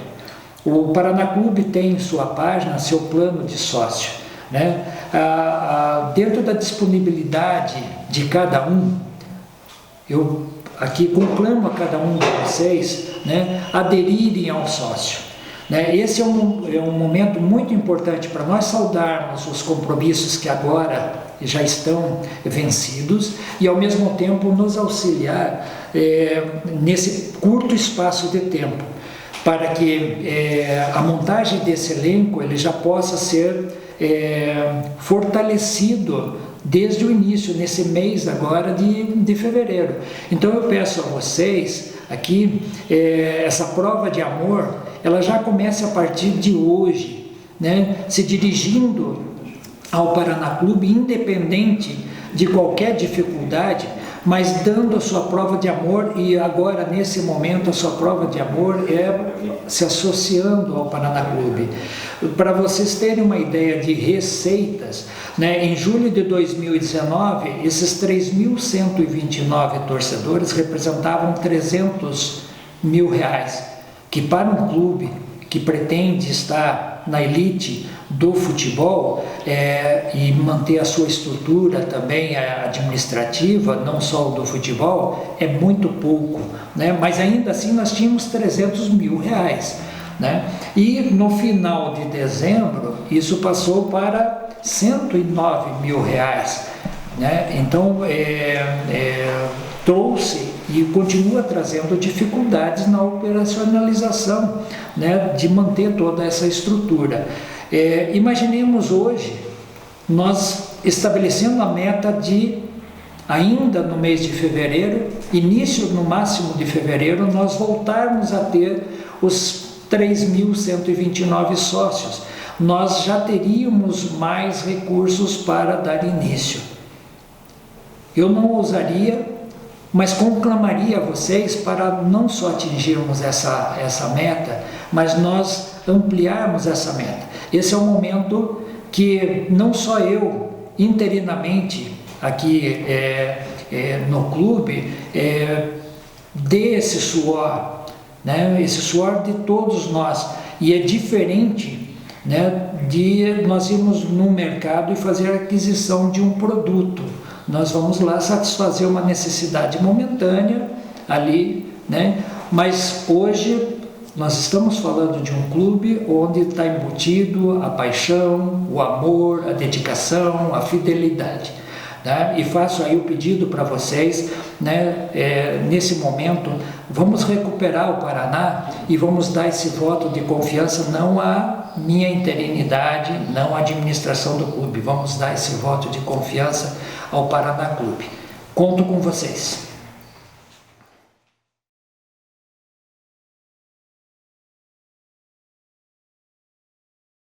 O Paraná Clube tem sua página, seu plano de sócio. né? Dentro da disponibilidade de cada um, eu aqui conclamo a cada um de vocês, né, aderirem ao sócio. Né? Esse é um momento muito importante para nós saudarmos os compromissos que agora já estão vencidos e, ao mesmo tempo, nos auxiliar nesse curto espaço de tempo, para que a montagem desse elenco ele já possa ser fortalecido desde o início, nesse mês agora de fevereiro. Então eu peço a vocês aqui, essa prova de amor, ela já começa a partir de hoje, né? Se dirigindo ao Paraná Clube, independente de qualquer dificuldade, mas dando a sua prova de amor, e agora nesse momento a sua prova de amor é se associando ao Paraná Clube. Para vocês terem uma ideia de receitas, né, em julho de 2019, esses 3.129 torcedores representavam R$300 mil, que para um clube que pretende estar na elite do futebol e manter a sua estrutura também administrativa, não só do futebol, é muito pouco, né? Mas ainda assim nós tínhamos R$300 mil, né? E no final de dezembro isso passou para R$109 mil, né? Então trouxe e continua trazendo dificuldades na operacionalização, né, de manter toda essa estrutura. Imaginemos hoje nós estabelecendo a meta de, ainda no mês de fevereiro, início no máximo de fevereiro, nós voltarmos a ter os 3.129 sócios. Nós já teríamos mais recursos para dar início. Eu não ousaria, mas conclamaria a vocês para não só atingirmos essa meta, mas nós ampliarmos essa meta. Esse é um momento que não só eu, interinamente, aqui no clube, dê esse suor, né? Esse suor de todos nós. E é diferente, né, de nós irmos no mercado e fazer a aquisição de um produto. Nós vamos lá satisfazer uma necessidade momentânea ali, né? Mas hoje nós estamos falando de um clube onde está embutido a paixão, o amor, a dedicação, a fidelidade, né? E faço aí o pedido para vocês, né? Nesse momento, vamos recuperar o Paraná e vamos dar esse voto de confiança, não à minha interinidade, não à administração do clube, vamos dar esse voto de confiança ao Paraná Clube. Conto com vocês.